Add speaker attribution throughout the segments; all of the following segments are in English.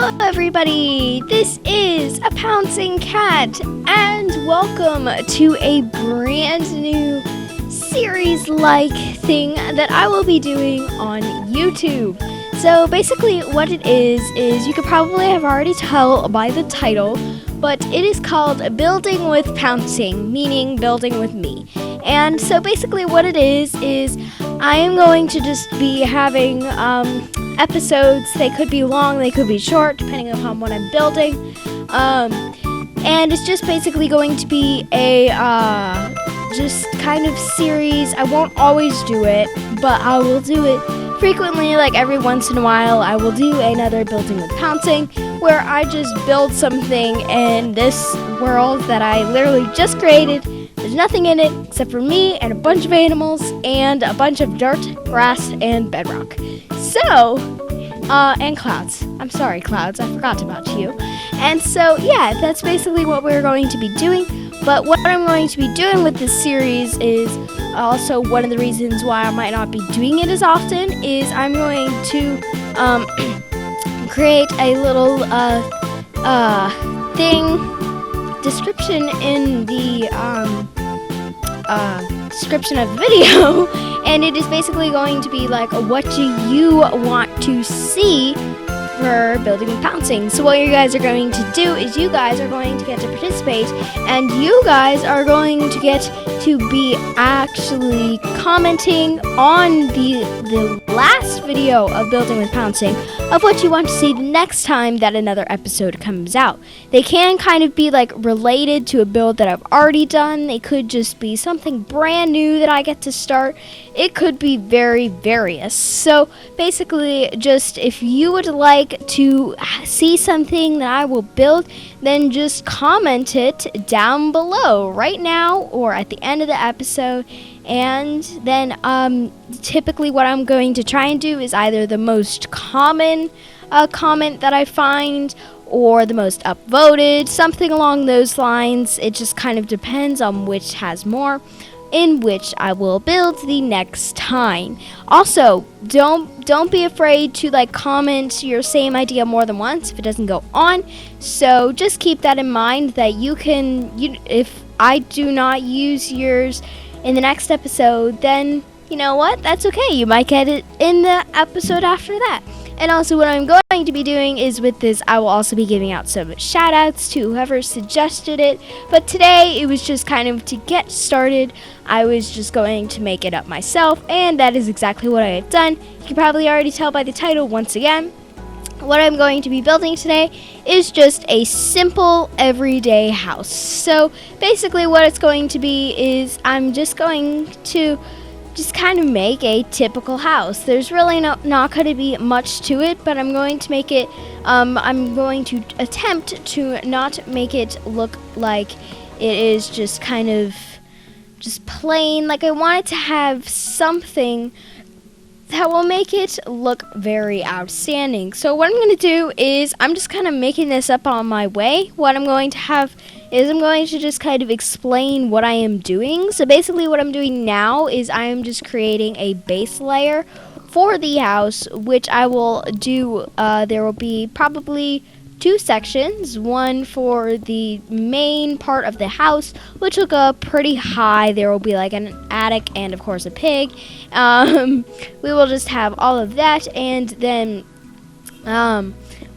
Speaker 1: Hello everybody, this is a Pouncing Cat, and welcome to a brand new series-like thing that I will be doing on YouTube. So basically what it is you could probably have already tell by the title, but it is called Building with Pouncing, meaning building with me. And so basically what it is I am going to just be having episodes. They could be long, they could be short, depending upon what I'm building. And it's just basically going to be a just kind of series. I won't always do it, but I will do it frequently, like every once in a while. I will do another Building with Pouncing, where I just build something in this world that I literally just created. There's nothing in it except for me and a bunch of animals and a bunch of dirt, grass, and bedrock. So, and clouds. I'm sorry, clouds, I forgot about you. And so, yeah, that's basically what we're going to be doing. But what I'm going to be doing with this series is also one of the reasons why I might not be doing it as often is I'm going to create a little description in the description of the video, and it is basically going to be like, what do you want to see for Building with Pouncing? So what you guys are going to do is you guys are going to get to participate, and you guys are going to get to be actually commenting on the last video of Building with Pouncing of what you want to see the next time that another episode comes out. They can kind of be like related to a build that I've already done. They could just be something brand new that I get to start. It could be very various. So basically, just if you would like to see something that I will build, then just comment it down below right now or at the end of the episode. And then typically what I'm going to try and do is either the most common comment that I find or the most upvoted, something along those lines. It just kind of depends on which has more, in which I will build the next time. Also, don't be afraid to like comment your same idea more than once if it doesn't go on. So just keep that in mind that if I do not use yours in the next episode, then you know what? That's okay. You might get it in the episode after that. And also what I'm going to be doing is with this, I will also be giving out some shout outs to whoever suggested it. But today it was just kind of to get started. I was just going to make it up myself, and that is exactly what I have done. You can probably already tell by the title once again. What I'm going to be building today is just a simple everyday house. So basically what it's going to be is I'm just going to just kind of make a typical house. There's really not going to be much to it, but I'm going to make it, I'm going to attempt to not make it look like it is just kind of just plain. Like I want it to have something that will make it look very outstanding. So what I'm going to do is I'm just kind of making this up on my way. What I'm going to have is I'm going to just kind of explain what I am doing. So basically what I'm doing now is I am just creating a base layer for the house, which I will do, there will be probably two sections, one for the main part of the house, which will go pretty high. There will be like an attic and of course a pig. We will just have all of that, and then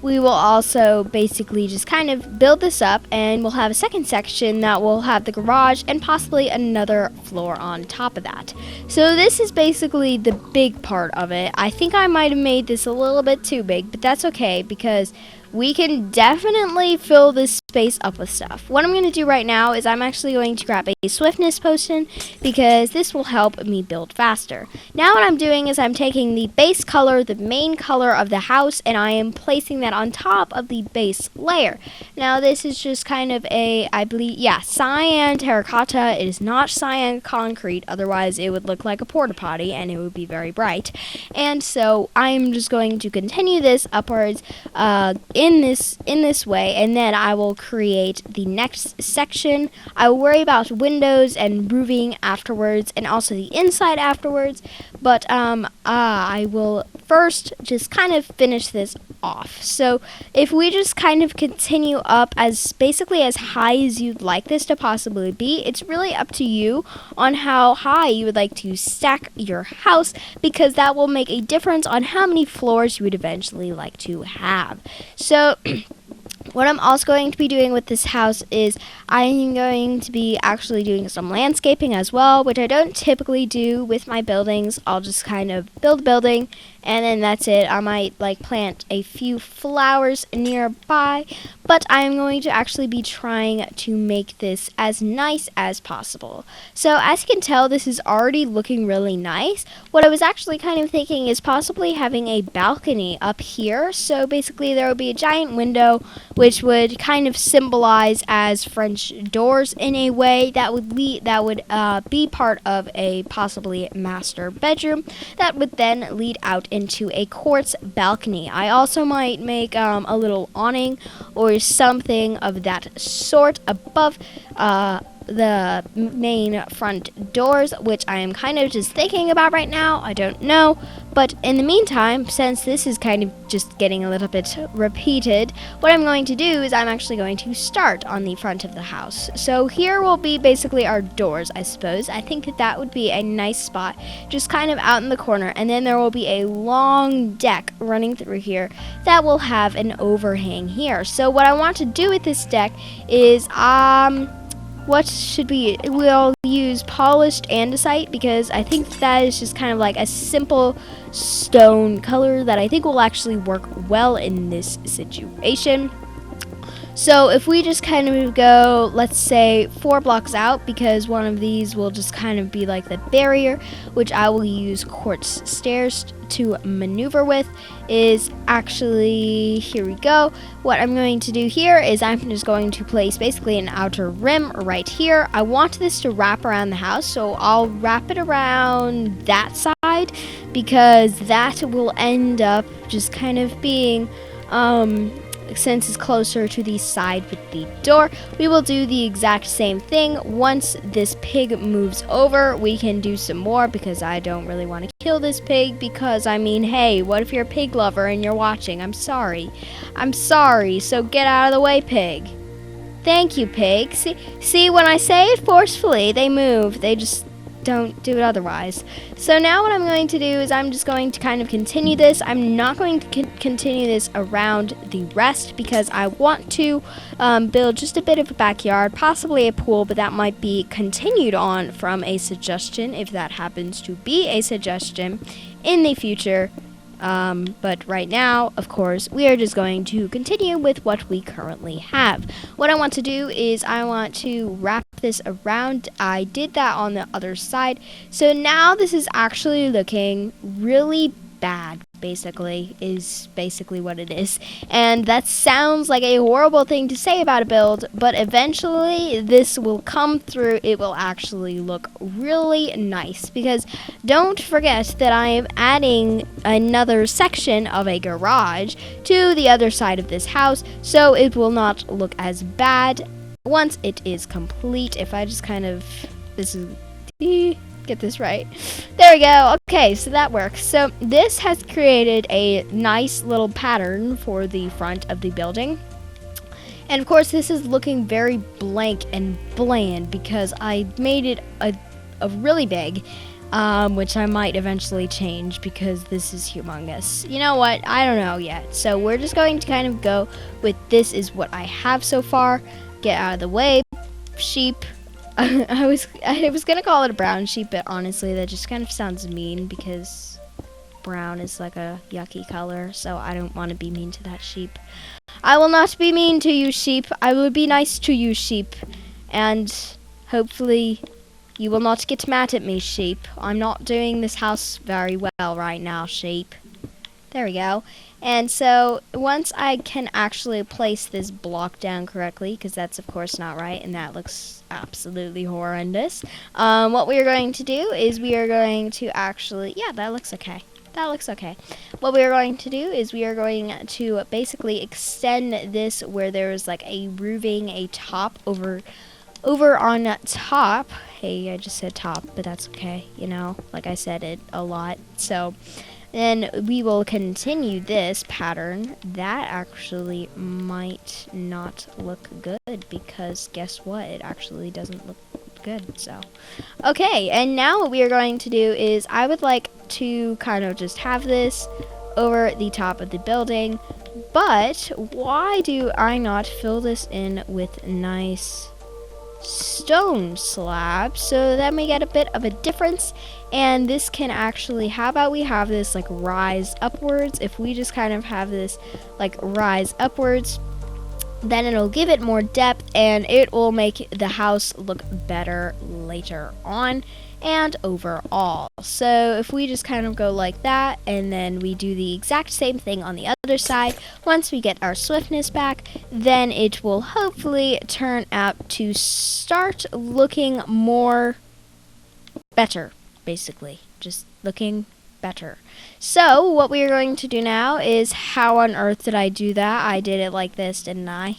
Speaker 1: we will also basically just kind of build this up, and we'll have a second section that will have the garage and possibly another floor on top of that. So this is basically the big part of it. I think I might have made this a little bit too big, but that's okay because we can definitely fill this space up with stuff. What I'm going to do right now is I'm actually going to grab a swiftness potion because this will help me build faster. Now what I'm doing is I'm taking the base color, the main color of the house, and I am placing that on top of the base layer. Now this is just kind of a, I believe, yeah, cyan terracotta. It is not cyan concrete, otherwise it would look like a porta potty and it would be very bright. And so I'm just going to continue this upwards in this way, and then I will create the next section. I will worry about windows and roofing afterwards, and also the inside afterwards. But I will first just kind of finish this off. So if we just kind of continue up as basically as high as you'd like this to possibly be, it's really up to you on how high you would like to stack your house, because that will make a difference on how many floors you would eventually like to have. So what I'm also going to be doing with this house is I'm going to be actually doing some landscaping as well, which I don't typically do with my buildings. I'll just kind of build a building and then that's it. I might like plant a few flowers nearby, but I'm going to actually be trying to make this as nice as possible. So as you can tell, this is already looking really nice. What I was actually kind of thinking is possibly having a balcony up here. So basically there would be a giant window which would kind of symbolize as French doors in a way that would be part of a possibly master bedroom that would then lead out into a quartz balcony. I also might make a little awning or something of that sort above the main front doors, which I am kind of just thinking about right now. I don't know. But in the meantime, since this is kind of just getting a little bit repeated, what I'm going to do is I'm actually going to start on the front of the house. So here will be basically our doors, I suppose. I think that would be a nice spot, just kind of out in the corner. And then there will be a long deck running through here that will have an overhang here. So what I want to do with this deck is we'll use polished andesite, because I think that is just kind of like a simple stone color that I think will actually work well in this situation. So if we just kind of go, let's say 4 blocks out, because one of these will just kind of be like the barrier, which I will use quartz stairs to maneuver with, is actually, here we go. What I'm going to do here is I'm just going to place basically an outer rim right here. I want this to wrap around the house, so I'll wrap it around that side, because that will end up just kind of being since it's closer to the side with the door. We will do the exact same thing. Once this pig moves over, we can do some more, because I don't really want to kill this pig, because I mean, hey, what if you're a pig lover and you're watching? I'm sorry, so get out of the way, pig. Thank you, pig. See, when I say it forcefully, they move. They just don't do it otherwise. So now what I'm going to do is I'm just going to kind of continue this. I'm not going to continue this around the rest, because I want to build just a bit of a backyard, possibly a pool, but that might be continued on from a suggestion, if that happens to be a suggestion in the future. But right now, of course, we are just going to continue with what we currently have. What I want to do is I want to wrap this around. I did that on the other side. So now this is actually looking really bad, is basically what it is. And that sounds like a horrible thing to say about a build, but eventually this will come through. It will actually look really nice, because don't forget that I am adding another section of a garage to the other side of this house, so it will not look as bad once it is complete. If I just kind of, get this right. There we go. Okay, so that works. So this has created a nice little pattern for the front of the building. And of course, this is looking very blank and bland, because I made it a really big, which I might eventually change, because this is humongous. You know what? I don't know yet. So we're just going to kind of go with this is what I have so far. Get out of the way, sheep. I was gonna call it a brown sheep, but honestly that just kind of sounds mean, because brown is like a yucky color, so I don't want to be mean to that sheep. I will not be mean to you, sheep. I will be nice to you, sheep, and hopefully you will not get mad at me, sheep. I'm not doing this house very well right now, sheep. There we go. And so once I can actually place this block down correctly, because that's of course not right, and that looks absolutely horrendous, what we are going to do is we are going to actually, yeah, that looks okay. that looks okay. What we are going to do is we are going to basically extend this where there is like a roofing, a top over on top. Hey, I just said top, but that's okay. You know, like I said it a lot. So then we will continue this pattern. That actually might not look good because guess what? It actually doesn't look good. So okay, and now what we are going to do is I would like to kind of just have this over the top of the building, but why do I not fill this in with nice stone slabs so that may get a bit of a difference? And this can actually, how about we have this like rise upwards? If we just kind of have this like rise upwards, then it'll give it more depth and it will make the house look better later on and overall. So if we just kind of go like that and then we do the exact same thing on the other side, once we get our swiftness back, then it will hopefully turn out to start looking more better, basically just looking better. So what we are going to do now is, how on earth did I do that? I did it like this, didn't I?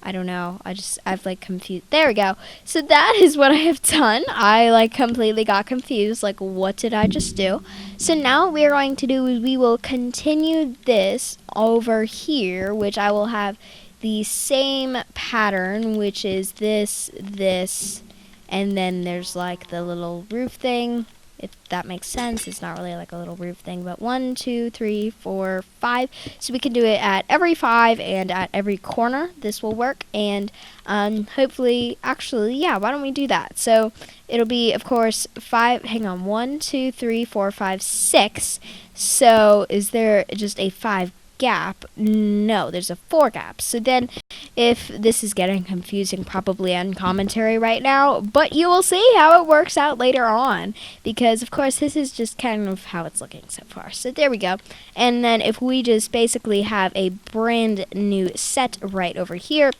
Speaker 1: I don't know. I've like confused. There we go. So that is what I have done. I like completely got confused. Like, what did I just do? So now what we are going to do is we will continue this over here, which I will have the same pattern, which is this, and then there's like the little roof thing. If that makes sense, it's not really like a little roof thing, but 1, 2, 3, 4, 5. So we can do it at every 5 and at every corner. This will work, and hopefully, actually, yeah, why don't we do that? So it'll be, of course, 5, hang on, 1, 2, 3, 4, 5, 6. So is there just a 5 gap? No, there's a 4 gap. So then, if this is getting confusing probably on commentary right now, but you will see how it works out later on, because of course this is just kind of how it's looking so far. So there we go. And then if we just basically have a brand new set right over here,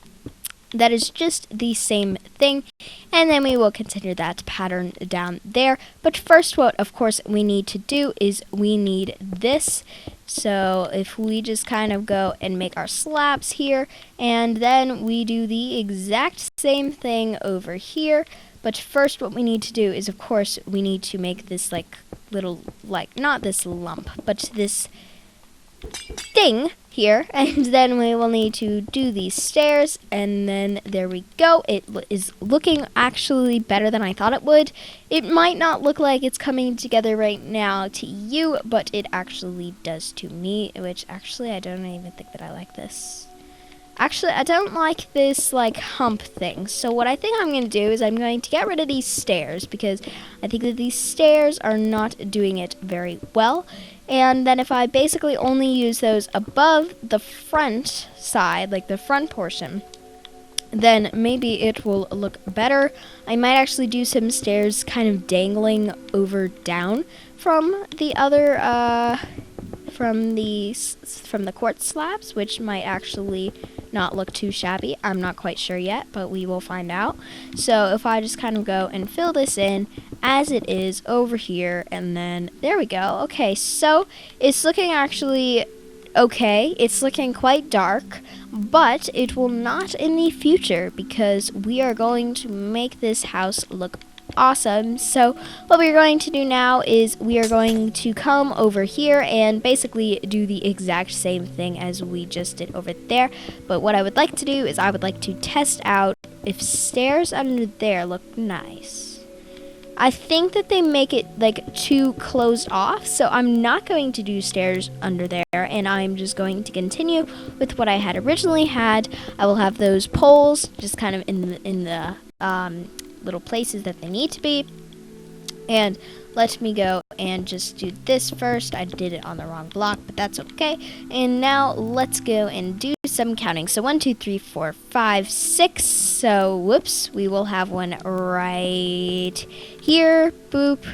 Speaker 1: that is just the same thing, and then we will continue that pattern down there. But first, what of course we need to do is we need this. So if we just kind of go and make our slabs here, and then we do the exact same thing over here. But first what we need to do is, of course, we need to make this like little, like, not this lump, but this thing here, and then we will need to do these stairs, and then there we go. It is looking actually better than I thought it would. It might not look like it's coming together right now to you, but it actually does to me, which actually I don't even think that I like this. Actually, I don't like this like hump thing. So what I think I'm going to do is I'm going to get rid of these stairs, because I think that these stairs are not doing it very well. And then if I basically only use those above the front side, like the front portion, then maybe it will look better. I might actually do some stairs kind of dangling over down from the other, from the quartz slabs, which might actually not look too shabby. I'm not quite sure yet, but we will find out. So if I just kind of go and fill this in as it is over here, and then there we go. Okay, so it's looking actually okay. It's looking quite dark, but it will not in the future, because we are going to make this house look awesome. So what we're going to do now is we are going to come over here and basically do the exact same thing as we just did over there. But what I would like to do is I would like to test out if stairs under there look nice. I think that they make it like too closed off, so I'm not going to do stairs under there, and I'm just going to continue with what I had originally had. I will have those poles just kind of in the little places that they need to be. And let me go and just do this first. I did it on the wrong block, but that's okay. And now let's go and do some counting. So 1, 2, 3, 4, 5, 6. So whoops, we will have one right here. Boop,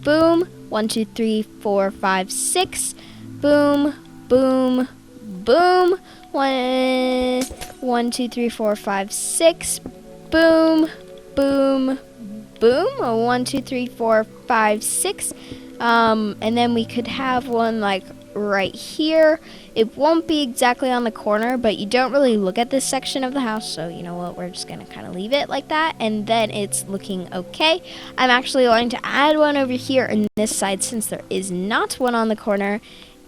Speaker 1: boom. 1, 2, 3, 4, 5, 6. Boom, boom, boom. 1, 2, 3, 4, 5, 6. Boom, boom, boom, a 1, 2, 3, 4, 5, 6. And then we could have one like right here. It won't be exactly on the corner, but you don't really look at this section of the house, so you know what, we're just gonna kind of leave it like that, and then it's looking okay. I'm actually going to add one over here on this side since there is not one on the corner.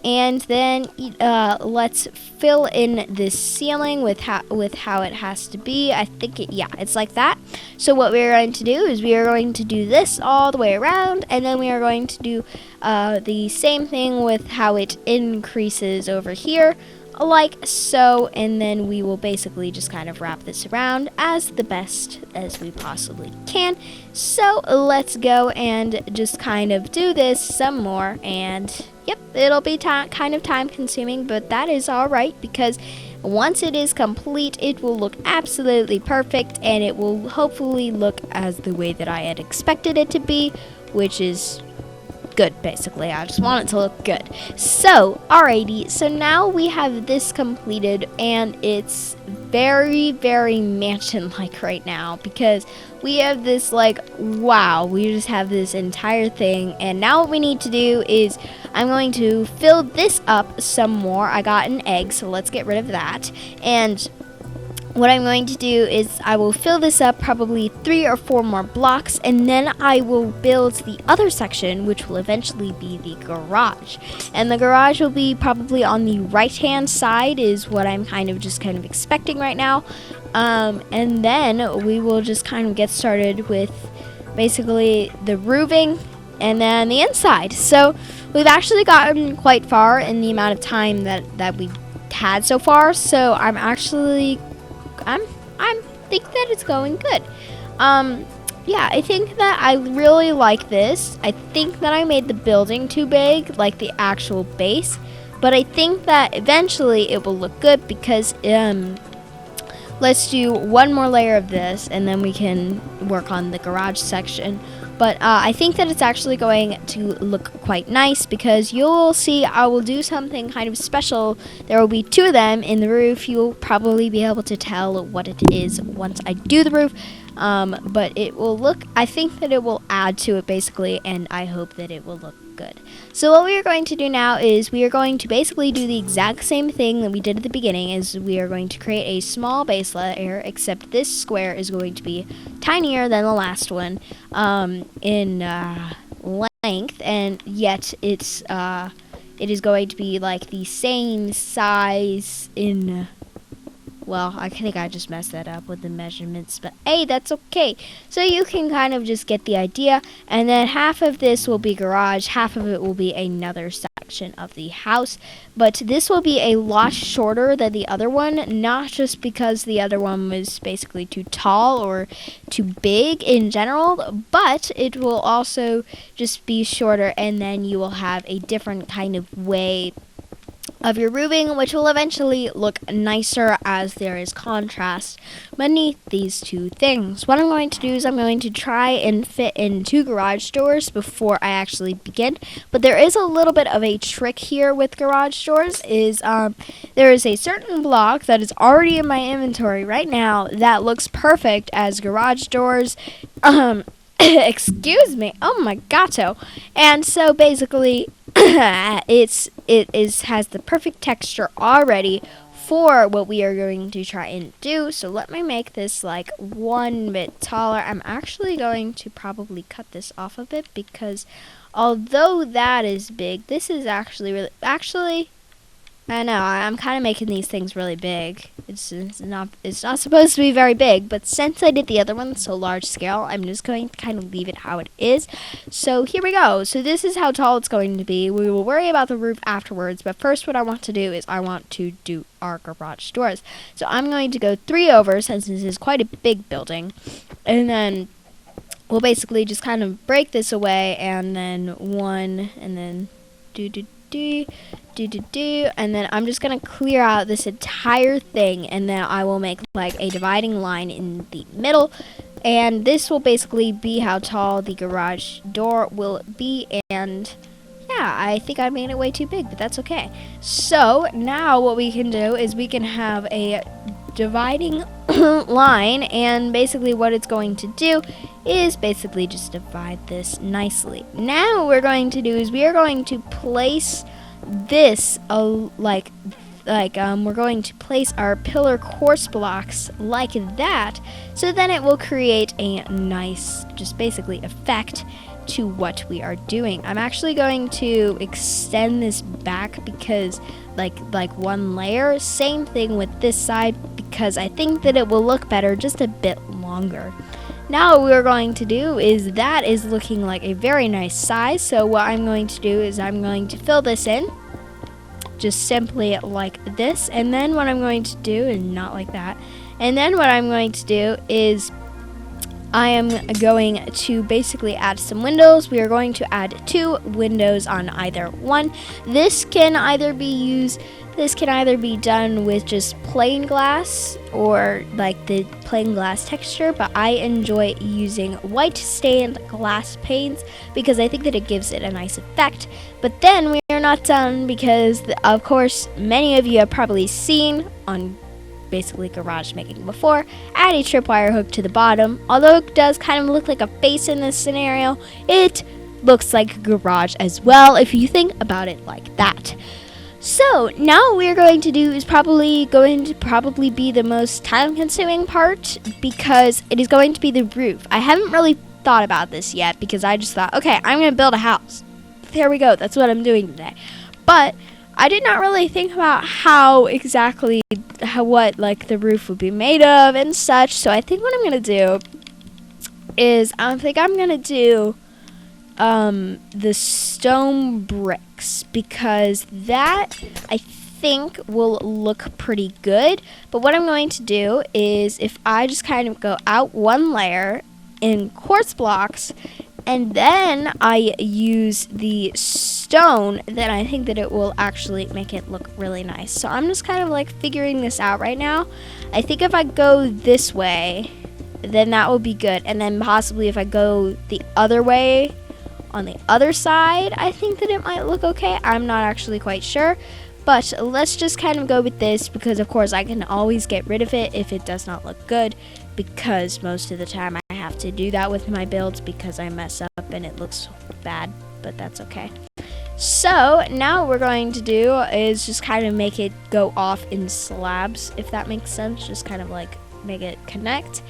Speaker 1: And then let's fill in this ceiling with how it has to be. I think it's like that. So what we're going to do is we are going to do this all the way around, and then we are going to do the same thing with how it increases over here, like so, and then we will basically just kind of wrap this around as the best as we possibly can. So let's go and just kind of do this some more, and yep, it'll be kind of time consuming, but that is all right, because once it is complete, it will look absolutely perfect, and it will hopefully look as the way that I had expected it to be, which is good. Basically, I just want it to look good. So alrighty, so now we have this completed, and it's very, very mansion like right now, because we have this like, wow, we just have this entire thing. And now what we need to do is I'm going to fill this up some more. I got an egg, so let's get rid of that. And what I'm going to do is I will fill this up probably 3 or 4 more blocks, and then I will build the other section, which will eventually be the garage. And the garage will be probably on the right-hand side is what I'm kind of expecting right now. And then we will just kind of get started with basically the roofing and then the inside. So we've actually gotten quite far in the amount of time that we had so far. So I'm think that it's going good. Yeah, I think that I really like this. I think that I made the building too big, like the actual base, but I think that eventually it will look good, because let's do one more layer of this and then we can work on the garage section. But I think that it's actually going to look quite nice, because you'll see I will do something kind of special. There will be 2 of them in the roof. You'll probably be able to tell what it is once I do the roof. But it will look, I think that it will add to it basically, and I hope that it will look good. So what we are going to do now is we are going to basically do the exact same thing that we did at the beginning. Is we are going to create a small base layer, except this square is going to be tinier than the last one in length, and yet it is going to be like the same size in, well, I think I just messed that up with the measurements, but hey, that's okay. So you can kind of just get the idea, and then half of this will be garage, half of it will be another section of the house. But this will be a lot shorter than the other one, not just because the other one was basically too tall or too big in general, but it will also just be shorter, and then you will have a different kind of way of your roofing, which will eventually look nicer as there is contrast beneath these 2 things. What I'm going to do is I'm going to try and fit in 2 garage doors before I actually begin. But there is a little bit of a trick here with garage doors. There is a certain block that is already in my inventory right now that looks perfect as garage doors. Excuse me. Oh my gato. And so basically it has the perfect texture already for what we are going to try and do. So let me make this like 1 bit taller. I'm actually going to probably cut this off a bit, because although that is big, this is actually I know, I'm kind of making these things really big. It's not supposed to be very big, but since I did the other one so large scale, I'm just going to kind of leave it how it is. So here we go. So this is how tall it's going to be. We will worry about the roof afterwards, but first what I want to do is I want to do our garage doors. So I'm going to go 3 over, since this is quite a big building, and then we'll basically just kind of break this away, and then 1, and then and then I'm just gonna clear out this entire thing, and then I will make like a dividing line in the middle, and this will basically be how tall the garage door will be. And yeah, I think I made it way too big, but that's okay. So now what we can do is we can have a dividing line, and basically what it's going to do is basically just divide this nicely. Now what we're going to do is we are going to place this we're going to place our pillar course blocks like that, so then it will create a nice, just basically effect to what we are doing. I'm actually going to extend this back because like one layer, same thing with this side, because I think that it will look better just a bit longer. Now what we're going to do is that is looking like a very nice size, so what I'm going to do is I'm going to fill this in just simply like this, and then what I'm going to do is not like that, and then what I'm going to do is I am going to basically add some windows. We are going to add 2 windows on either one. This can either be done with just plain glass or like the plain glass texture, but I enjoy using white stained glass panes because I think that it gives it a nice effect. But then we are not done, because of course many of you have probably seen on basically garage making before, add a tripwire hook to the bottom. Although it does kind of look like a face in this scenario, it looks like a garage as well if you think about it like that. So now what we're going to do is probably be the most time consuming part, because it is going to be the roof. I haven't really thought about this yet because I just thought, okay, I'm going to build a house. There we go, that's what I'm doing today. But I did not really think about what like the roof would be made of and such. So I think what I'm gonna do is I'm gonna do the stone bricks, because that I think will look pretty good. But what I'm going to do is, if I just kind of go out one layer in quartz blocks, and then I use the stone, then I think that it will actually make it look really nice. So I'm just kind of like figuring this out right now. I think if I go this way, then that will be good. And then possibly if I go the other way on the other side, I think that it might look okay. I'm not actually quite sure. But let's just kind of go with this, because of course I can always get rid of it if it does not look good, because most of the time I have to do that with my builds because I mess up and it looks bad, but that's okay. So now what we're going to do is just kind of make it go off in slabs, if that makes sense. Just kind of like make it connect.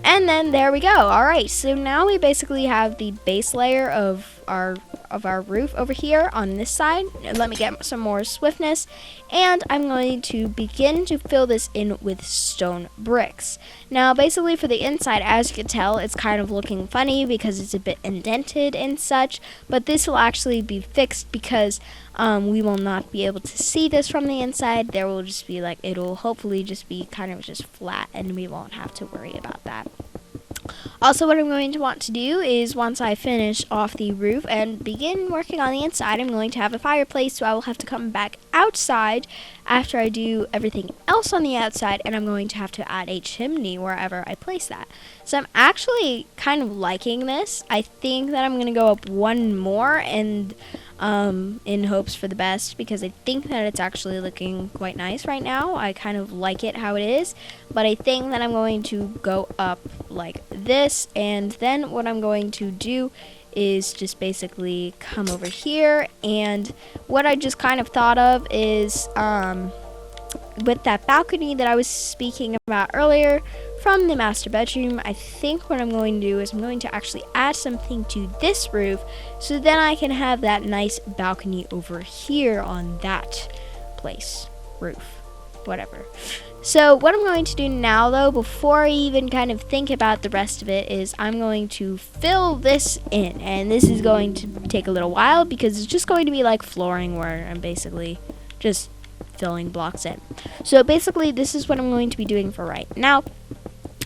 Speaker 1: And then there we go. Alright, so now we basically have the base layer of our roof over here on this side. Let me get some more swiftness, and I'm going to begin to fill this in with stone bricks. Now basically for the inside, as you can tell, it's kind of looking funny because it's a bit indented and such, but this will actually be fixed because we will not be able to see this from the inside. There will just be like, it'll hopefully just be kind of just flat, and we won't have to worry about that. Also, what I'm going to want to do is, once I finish off the roof and begin working on the inside, I'm going to have a fireplace, so I will have to come back outside after I do everything else on the outside, and I'm going to have to add a chimney wherever I place that. So I'm actually kind of liking this. I think that I'm going to go up one more, and in hopes for the best, because I think that it's actually looking quite nice right now. I kind of like it how it is, but I think that I'm going to go up like this, and then what I'm going to do is just basically come over here, and what I just kind of thought of is with that balcony that I was speaking about earlier from the master bedroom, I think what I'm going to do is I'm going to actually add something to this roof, so then I can have that nice balcony over here on that place, roof, whatever. So what I'm going to do now, though, before I even kind of think about the rest of it, is I'm going to fill this in, and this is going to take a little while because it's just going to be like flooring where I'm basically just filling blocks in. So basically this is what I'm going to be doing for right now.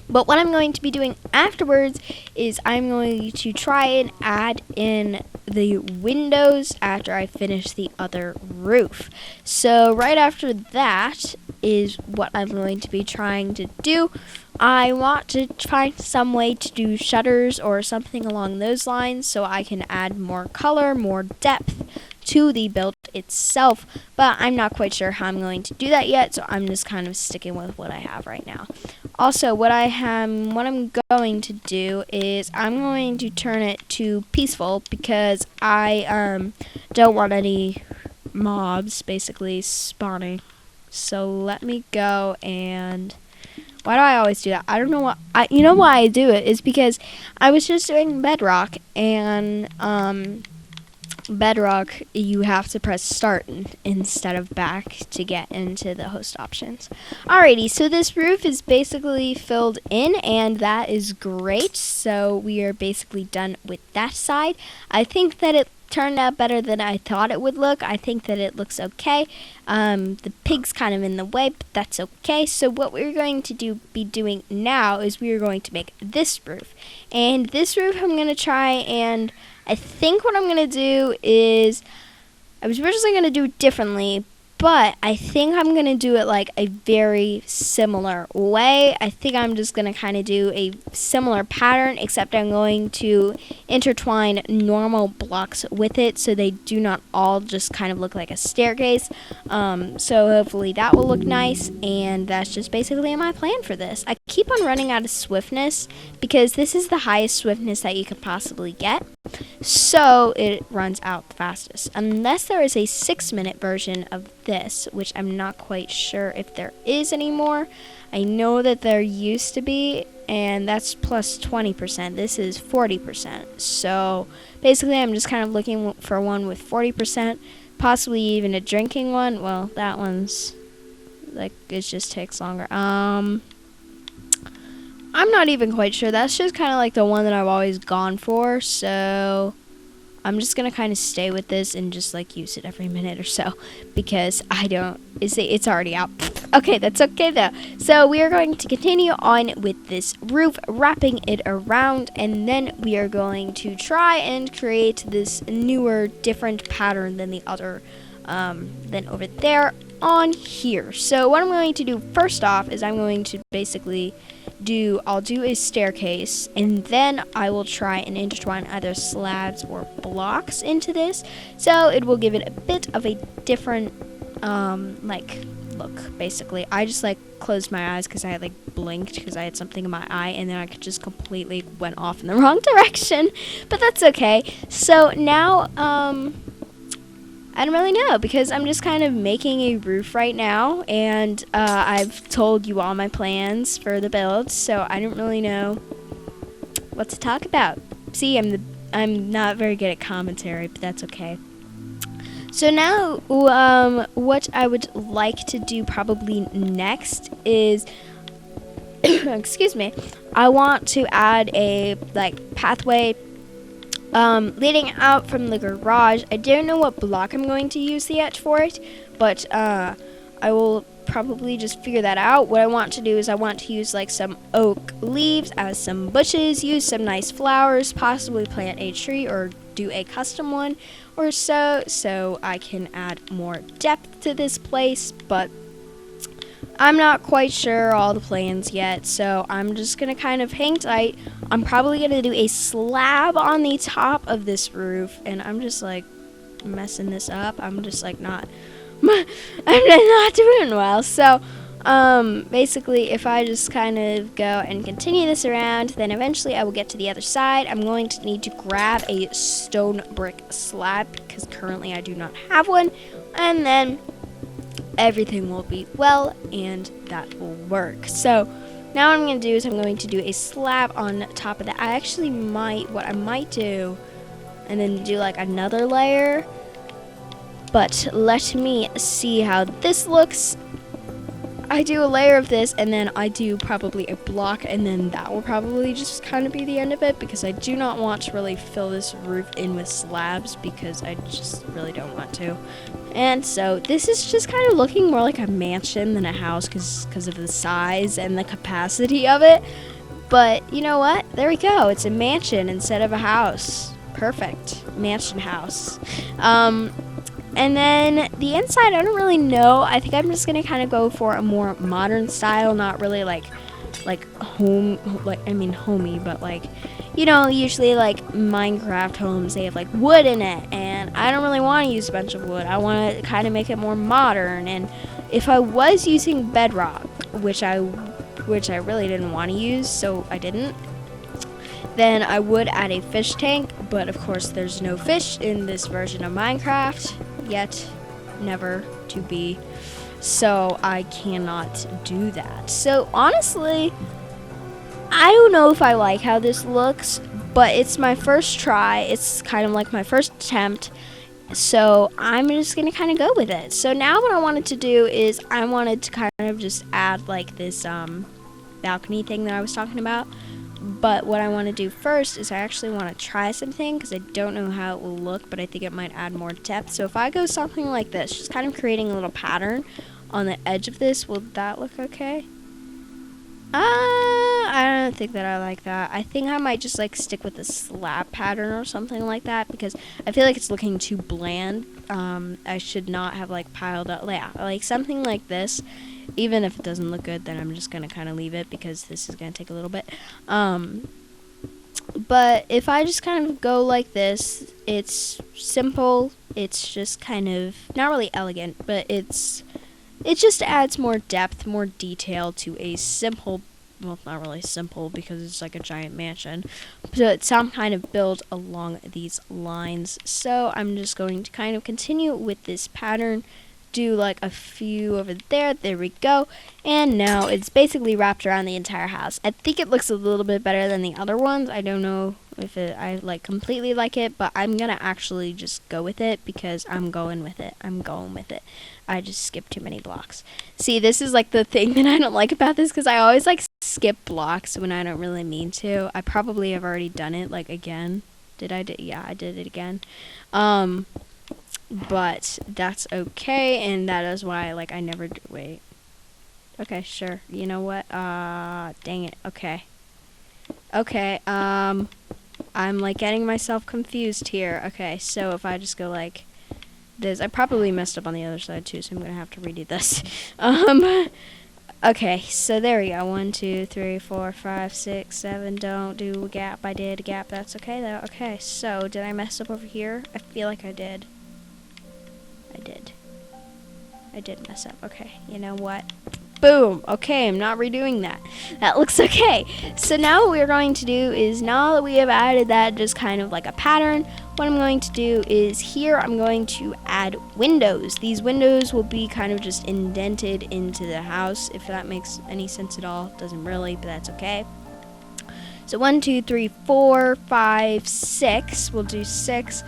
Speaker 1: But what I'm going to be doing afterwards is I'm going to try and add in the windows after I finish the other roof. So right after that is what I'm going to be trying to do. I want to find some way to do shutters or something along those lines so I can add more color, more depth to the build itself, but I'm not quite sure how I'm going to do that yet, so I'm just kind of sticking with what I have right now. Also, what I'm going to do is I'm going to turn it to peaceful because I don't want any mobs basically spawning. So let me go and why do I always do that? I don't know you know why I do it is because I was just doing Bedrock, and Bedrock, you have to press start instead of back to get into the host options. Alrighty, so this roof is basically filled in, and that is great. So we are basically done with that side. I think that it turned out better than I thought it would look. I think that it looks okay. The pig's kind of in the way, but that's okay. So what we're going to be doing now is we are going to make this roof. And this roof I'm going to try, and I think what I'm going to do is, I was originally going to do it differently, but I think I'm going to do it like a very similar way. I think I'm just going to kind of do a similar pattern, except I'm going to intertwine normal blocks with it so they do not all just kind of look like a staircase. So hopefully that will look nice, and that's just basically my plan for this. I keep on running out of swiftness because this is the highest swiftness that you could possibly get. So it runs out the fastest. Unless there is a 6-minute version of this, which I'm not quite sure if there is anymore. I know that there used to be, and that's plus 20%. This is 40%. So basically I'm just kind of looking for one with 40%, possibly even a drinking one. Well, that one's like, it just takes longer. I'm not even quite sure. That's just kind of like the one that I've always gone for. So I'm just going to kind of stay with this and just like use it every minute or so because it's already out. Okay, that's okay though. So we are going to continue on with this roof, wrapping it around, and then we are going to try and create this newer, different pattern than the other, than over there on here. So what I'm going to do first off is I'm going to basically I'll do a staircase, and then I will try and intertwine either slabs or blocks into this, so it will give it a bit of a different look. Basically I just like closed my eyes because I had like blinked because I had something in my eye, and then I just completely went off in the wrong direction, but that's okay. So now I don't really know because I'm just kind of making a roof right now, and I've told you all my plans for the build, so I don't really know what to talk about. See, I'm not very good at commentary, but that's okay. So now, what I would like to do probably next is, excuse me, I want to add a pathway leading out from the garage. I don't know what block I'm going to use yet for it, but I will probably just figure that out. What I want to do is I want to use like some oak leaves as some bushes, use some nice flowers, possibly plant a tree or do a custom one or so I can add more depth to this place, but I'm not quite sure all the plans yet, so I'm just going to kind of hang tight. I'm probably going to do a slab on the top of this roof, and I'm just like messing this up. I'm just like not doing well. So basically if I just kind of go and continue this around, then eventually I will get to the other side. I'm going to need to grab a stone brick slab because currently I do not have one, and then everything will be well, and that will work. So now what I'm going to do is I'm going to do a slab on top of that. What I might do, and then do like another layer, but let me see how this looks. I do a layer of this, and then I do probably a block, and then that will probably just kind of be the end of it, because I do not want to really fill this roof in with slabs, because I just really don't want to. And so this is just kind of looking more like a mansion than a house, because of the size and the capacity of it. But you know what? There we go. It's a mansion instead of a house. Perfect. Mansion house. And then the inside, I don't really know. I think I'm just going to kind of go for a more modern style, not really like homey, but like, you know, usually like Minecraft homes, they have like wood in it, and and I don't really want to use a bunch of wood. I want to kind of make it more modern. And if I was using bedrock, which I really didn't want to use, so I didn't, then I would add a fish tank. But of course, there's no fish in this version of Minecraft yet, never to be. So I cannot do that. So honestly, I don't know if I like how this looks, but it's my first try. It's kind of like my first attempt. So I'm just going to kind of go with it. So now what I wanted to do is I wanted to kind of just add like this balcony thing that I was talking about. But what I want to do first is I actually want to try something because I don't know how it will look, but I think it might add more depth. So if I go something like this, just kind of creating a little pattern on the edge of this, will that look okay? I don't think that I like that. I think I might just like stick with the slab pattern or something like that because I feel like it's looking too bland. I should not have like piled up. Yeah, like something like this. Even if it doesn't look good, then I'm just gonna kind of leave it because this is gonna take a little bit. But if I just kind of go like this, it's simple. It's just kind of not really elegant, but it just adds more depth, more detail to a simple, well, not really simple because it's like a giant mansion, but some kind of build along these lines. So I'm just going to kind of continue with this pattern, do like a few over there we go, and now it's basically wrapped around the entire house. I think it looks a little bit better than the other ones. I don't know if I like completely like it, but I'm gonna actually just go with it because I'm going with it. I just skipped too many blocks. See, this is like the thing that I don't like about this because I always like skip blocks when I don't really mean to. I probably have already done it like again. Yeah, I did it again. But that's okay, and that is why like I never wait. Okay, sure. You know what? Dang it. Okay, I'm like getting myself confused here. Okay, so if I just go like this, I probably messed up on the other side too, so I'm gonna have to redo this. Okay, so there we go. 1, 2, 3, 4, 5, 6, 7. Don't do a gap. I did a gap. That's okay though. Okay, so did I mess up over here? I feel like I did. I did mess up. Okay, you know what? Boom. Okay, I'm not redoing that. That looks okay. So now what we're going to do is, now that we have added that just kind of like a pattern, what I'm going to do is here I'm going to add windows. These windows will be kind of just indented into the house, if that makes any sense at all. Doesn't really, but that's okay. So 1, 2, 3, 4, 5, 6. We'll do 6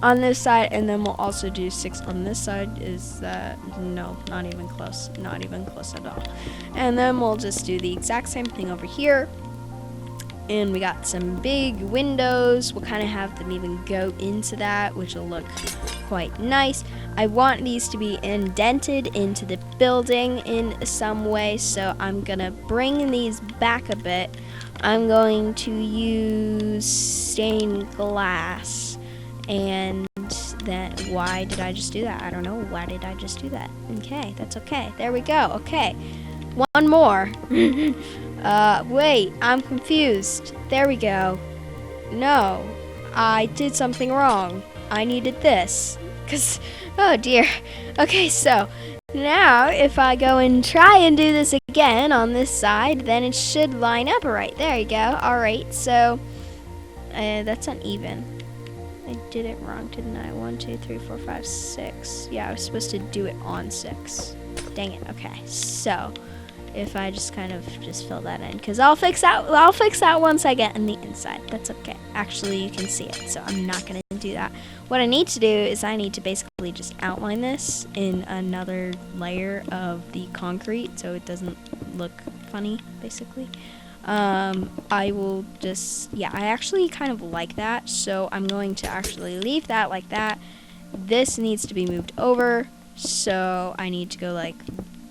Speaker 1: on this side, and then we'll also do 6 on this side. Is that, no, not even close at all. And then we'll just do the exact same thing over here, and we got some big windows. We'll kind of have them even go into that, which will look quite nice. I want these to be indented into the building in some way, so I'm gonna bring these back a bit. I'm going to use stained glass. And then, why did I just do that? I don't know. Why did I just do that? Okay, that's okay. There we go. Okay. One more. Wait, I'm confused. There we go. No, I did something wrong. I needed this. Oh dear. Okay, so now if I go and try and do this again on this side, then it should line up right. There you go. Alright, so that's uneven. I did it wrong, didn't I? 1, 2, 3, 4, 5, 6. Yeah, I was supposed to do it on 6. Dang it. Okay, so if I just kind of just fill that in, because I'll fix that once I get on the inside. That's okay. Actually, you can see it, so I'm not gonna do that. What I need to do is I need to basically just outline this in another layer of the concrete so it doesn't look funny, basically. I will just, yeah, I actually kind of like that, so I'm going to actually leave that like that. This needs to be moved over, so I need to go like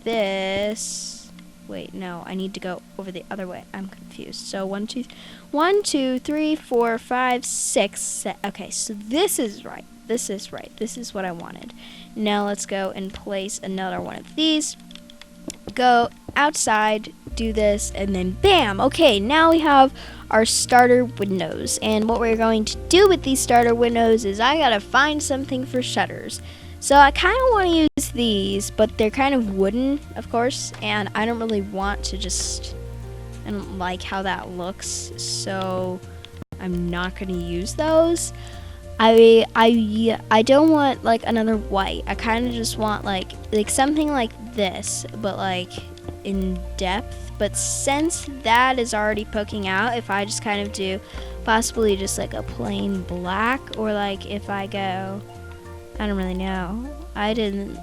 Speaker 1: this. Wait, no, I need to go over the other way. I'm confused. So 1, 2, 3, 4, 5, 6. Okay, so this is right. This is right. This is what I wanted. Now let's go and place another one of these. Go outside, do this, and then bam. Okay, now we have our starter windows, and what we're going to do with these starter windows is I gotta find something for shutters. So I kind of want to use these, but they're kind of wooden, of course, and I don't really want to I don't like how that looks, so I'm not going to use those. I don't want like another white. I kind of just want like something like this, but like in depth. But since that is already poking out, if I just kind of do possibly just like a plain black, or like if I go, I don't really know. I didn't.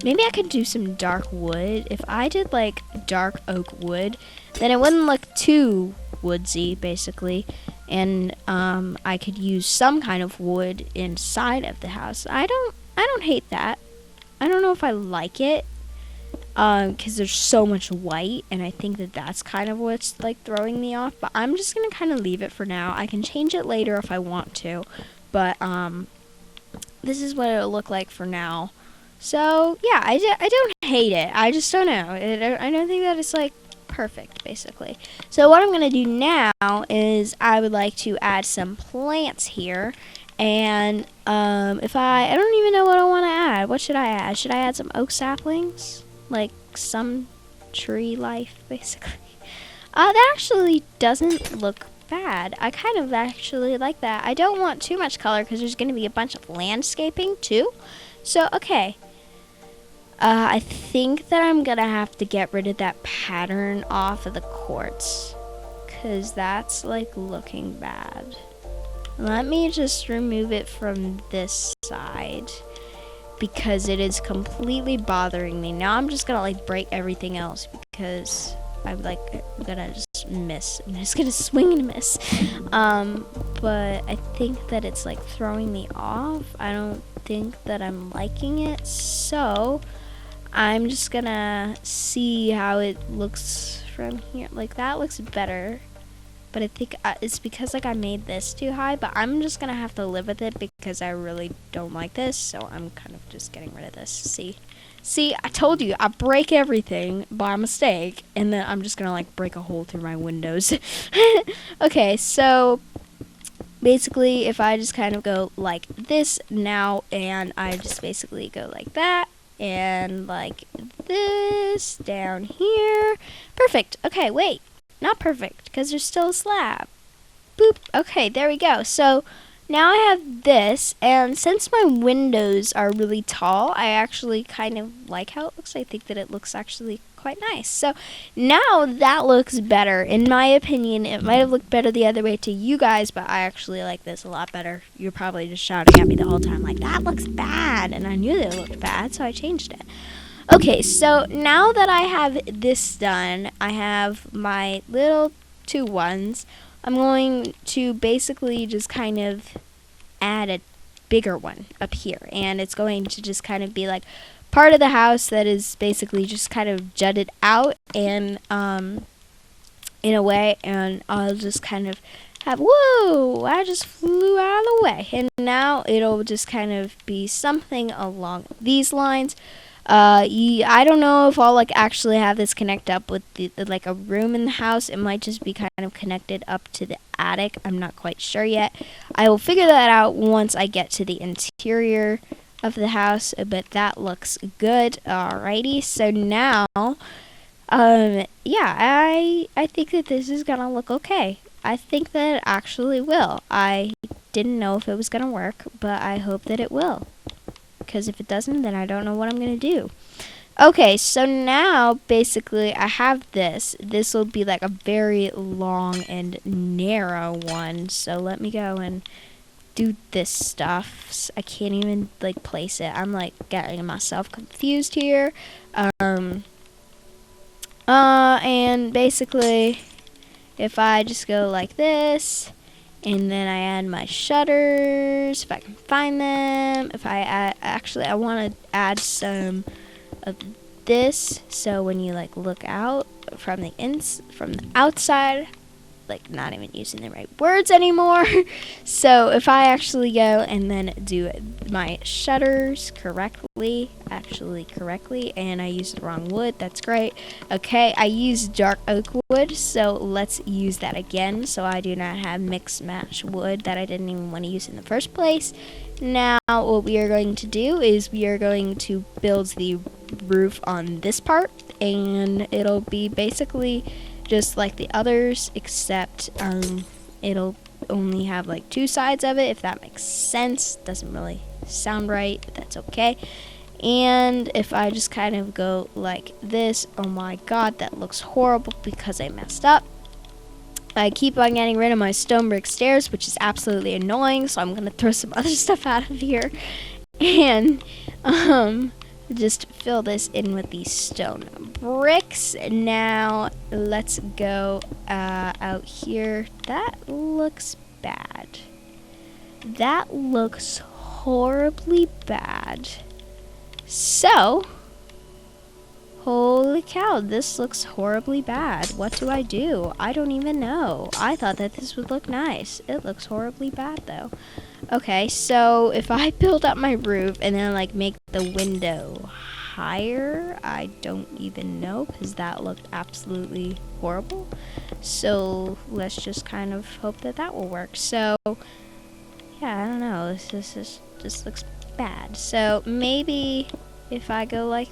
Speaker 1: Maybe I could do some dark wood. If I did like dark oak wood, then it wouldn't look too woodsy, basically. And I could use some kind of wood inside of the house. I don't hate that. I don't know if I like it, because there's so much white, and I think that that's kind of what's like throwing me off. But I'm just gonna kind of leave it for now. I can change it later if I want to, but this is what it'll look like for now. So yeah, I don't hate it. I just don't know. I don't think that it's like perfect, basically. So what I'm gonna do now is I would like to add some plants here, and if I don't even know what I want to add. What should I add? Should I add some oak saplings, like some tree life, basically? That actually doesn't look bad. I kind of actually like that. I don't want too much color because there's going to be a bunch of landscaping too. So okay. I think that I'm gonna have to get rid of that pattern off of the quartz, because that's like looking bad. Let me just remove it from this side, because it is completely bothering me. Now I'm just gonna like break everything else, because I'm gonna just miss. I'm just gonna swing and miss. But I think that it's like throwing me off. I don't think that I'm liking it, so I'm just gonna see how it looks from here. Like that looks better, but I think it's because like I made this too high. But I'm just gonna have to live with it because I really don't like this. So I'm kind of just getting rid of this. See, I told you I break everything by mistake, and then I'm just gonna like break a hole through my windows. Okay, so basically, if I just kind of go like this now, and I just basically go like that. And like this down here. Perfect. Okay, wait. Not perfect, because there's still a slab. Boop. Okay, there we go. So now I have this, and since my windows are really tall, I actually kind of like how it looks. I think that it looks actually quite nice. So now that looks better. In my opinion, it might have looked better the other way to you guys, but I actually like this a lot better. You're probably just shouting at me the whole time like, that looks bad, and I knew that it looked bad, so I changed it. Okay, so now that I have this done, I have my little 2 ones. I'm going to basically just kind of add a bigger one up here, and it's going to just kind of be like part of the house that is basically just kind of jutted out, and in a way, and I'll just kind of have, whoa, I just flew out of the way, and now it'll just kind of be something along these lines. I don't know if I'll like actually have this connect up with the like a room in the house. It might just be kind of connected up to the attic. I'm not quite sure yet. I will figure that out once I get to the interior of the house, but that looks good. Alrighty, so now yeah, I think that this is gonna look okay. I think that it actually will. I didn't know if it was gonna work, but I hope that it will, because if it doesn't, then I don't know what I'm gonna do. Okay, so now basically I have this. This will be like a very long and narrow one, so let me go and do this stuff. I can't even like place it. I'm like getting myself confused here. And basically if I just go like this, and then I add my shutters if I can find them. If I add, actually I want to add some of this, so when you like look out from the outside like not even using the right words anymore. So if I actually go and then do my shutters correctly, and I used the wrong wood, that's great. Okay, I used dark oak wood, so let's use that again, so I do not have mix match wood that I didn't even want to use in the first place. Now what we are going to do is we are going to build the roof on this part, and it'll be basically just like the others, except it'll only have like 2 sides of it, if that makes sense. Doesn't really sound right, but that's okay. And if I just kind of go like this, oh my god, that looks horrible because I messed up. I keep on getting rid of my stone brick stairs, which is absolutely annoying, so I'm gonna throw some other stuff out of here and just fill this in with these stone bricks. Now let's go out here. That looks bad. That looks horribly bad. So, holy cow, this looks horribly bad. What do? I don't even know. I thought that this would look nice. It looks horribly bad though. Okay, so if I build up my roof and then like make the window higher, I don't even know, because that looked absolutely horrible. So let's just kind of hope that that will work. So yeah, I don't know. This looks bad. So maybe if I go like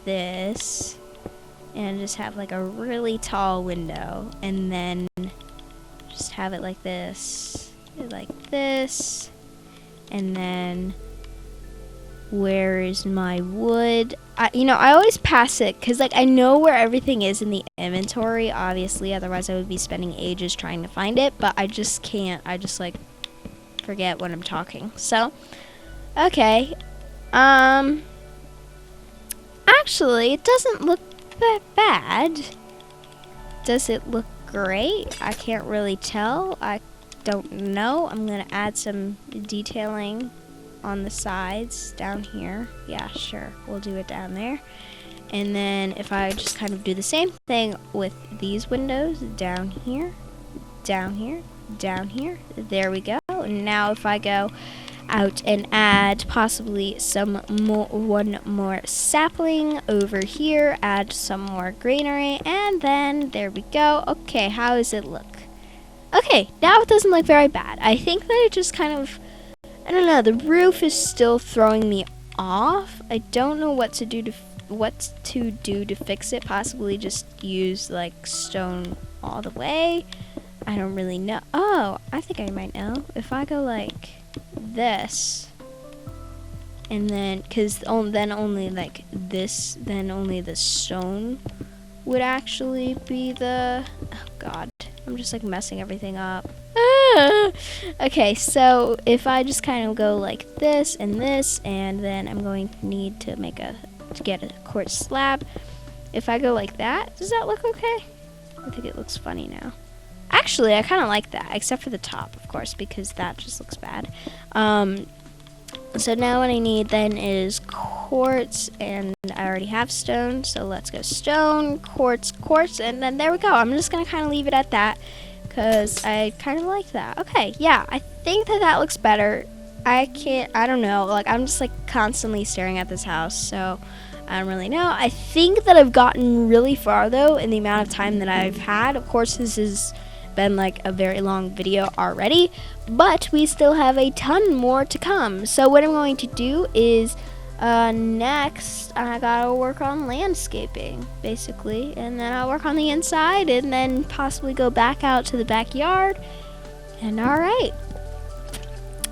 Speaker 1: this and just have like a really tall window, and then just have it like this, and then where is my wood? I always pass it because like I know where everything is in the inventory, obviously, otherwise I would be spending ages trying to find it, but I just can't. I just like forget when I'm talking. So okay, actually it doesn't look that bad. Does it look great? I can't really tell. I don't know. I'm gonna add some detailing on the sides down here. Yeah, sure, we'll do it down there. And then if I just kind of do the same thing with these windows, down here, down here, down here, there we go. And now if I go out and add possibly one more sapling over here, add some more greenery, and then there we go. Okay, how does it look? Okay, now it doesn't look very bad. I think that it just kind of, I don't know, the roof is still throwing me off. I don't know what to do to fix it. Possibly just use like stone all the way. I don't really know. Oh, I think I might know. If I go like this, and then then only like this, then only the stone would actually be the, oh god, I'm just like messing everything up. Okay, so if I just kind of go like this, and then I'm going to need to get a quartz slab. If I go like that, does that look okay? I think it looks funny now. Actually, I kind of like that, except for the top, of course, because that just looks bad. So now what I need then is quartz, and I already have stone, so let's go stone, quartz, and then there we go. I'm just going to kind of leave it at that, because I kind of like that. Okay, yeah, I think that looks better. I don't know, like I'm just like constantly staring at this house, so I don't really know. I think that I've gotten really far though in the amount of time that I've had. Of course, this has been like a very long video already, but we still have a ton more to come. So what I'm going to do is next I gotta work on landscaping basically, and then I'll work on the inside, and then possibly go back out to the backyard. And alright,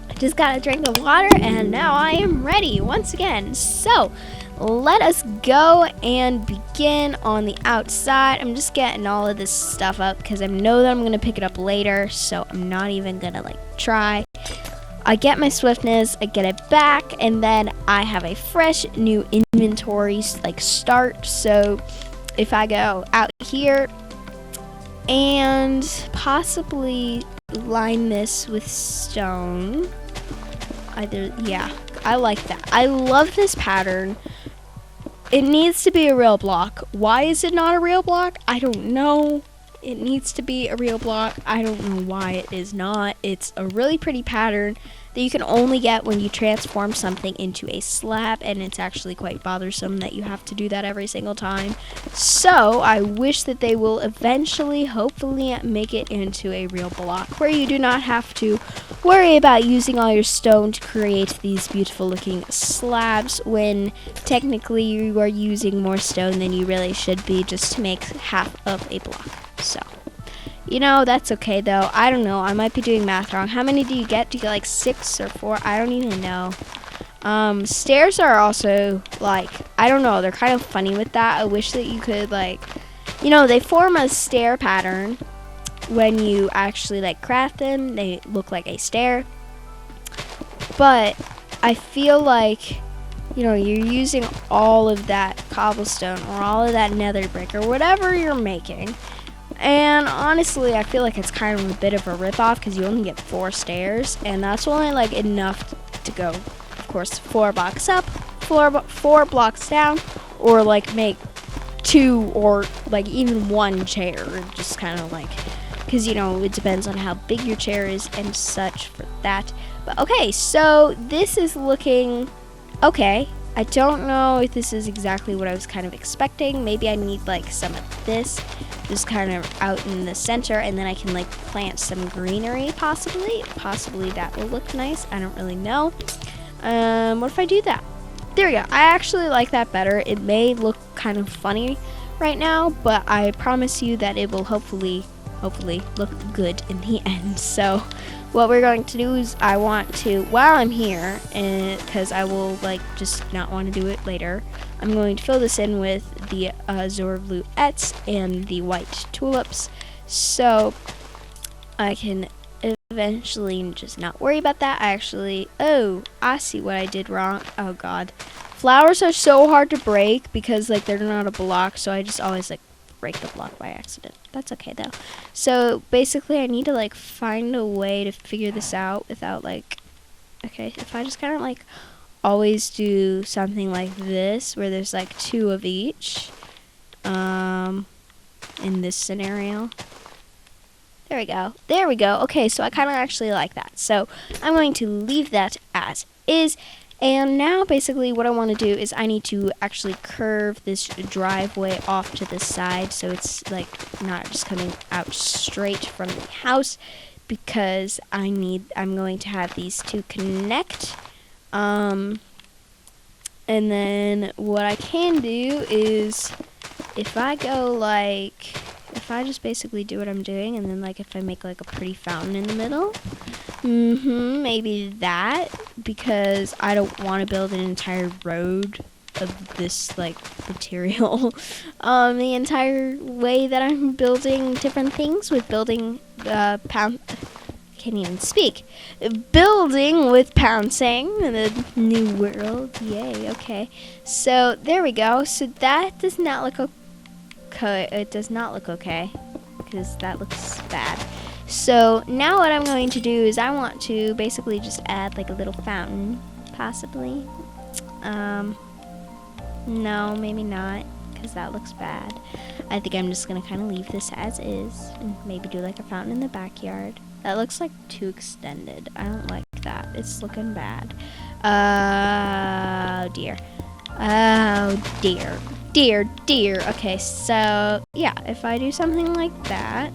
Speaker 1: I just got a drink of water, and now I am ready once again. So let us go and begin on the outside. I'm just getting all of this stuff up because I know that I'm going to pick it up later, so I'm not even going to like try. I get my swiftness, I get it back, and then I have a fresh new inventory like start. So if I go out here and possibly line this with stone, yeah, I like that. I love this pattern. It needs to be a real block. Why is it not a real block? I don't know. It needs to be a real block. I don't know why it is not. It's a really pretty pattern that you can only get when you transform something into a slab, and it's actually quite bothersome that you have to do that every single time. So I wish that they will eventually, hopefully, make it into a real block where you do not have to worry about using all your stone to create these beautiful looking slabs when technically you are using more stone than you really should be just to make half of a block. So, that's okay though. I don't know. I might be doing math wrong. How many do you get? Do you get like 6 or 4? I don't even know. Stairs are also I don't know. They're kind of funny with that. I wish that you could they form a stair pattern when you actually craft them. They look like a stair. But I feel like you're using all of that cobblestone or all of that nether brick or whatever you're making. And honestly, I feel like it's kind of a bit of a ripoff because you only get 4 stairs, and that's only enough to go, of course, 4 blocks up, 4 blocks down, or make 2 or even 1 chair, just kind of because it depends on how big your chair is and such for that. But okay, so this is looking okay. I don't know if this is exactly what I was kind of expecting. Maybe I need some of this just kind of out in the center, and then I can plant some greenery possibly that will look nice. I don't really know. What if I do that? There we go. I actually like that better. It may look kind of funny right now, but I promise you that it will hopefully look good in the end. So what we're going to do is I want to, while I'm here, because I will just not want to do it later, I'm going to fill this in with the azure bluettes and the white tulips, so I can eventually just not worry about that. I see what I did wrong. Oh god, flowers are so hard to break because they're not a block, so I just always break the block by accident. That's okay though. So basically I need to find a way to figure this out without okay, if I just kind of always do something like this where there's 2 of each in this scenario. There we go. Okay, so I kind of actually like that. So I'm going to leave that as is. And now basically what I want to do is I need to actually curve this driveway off to the side so it's not just coming out straight from the house, because I'm going to have these two connect. And then what I can do is if I just basically do what I'm doing, and then if I make a pretty fountain in the middle, maybe that, because I don't want to build an entire road of this material the entire way that I'm building different things with building can't even speak. Building with Pouncing in the new world. Yay, okay. So there we go. So that does not look okay. It does not look okay because that looks bad. So now what I'm going to do is I want to basically just add a little fountain, possibly. No, maybe not, because that looks bad. I think I'm just going to kind of leave this as is and maybe do a fountain in the backyard. That looks too extended. I don't like that. It's looking bad. Oh dear. Oh dear. Okay, so yeah, if I do something like that,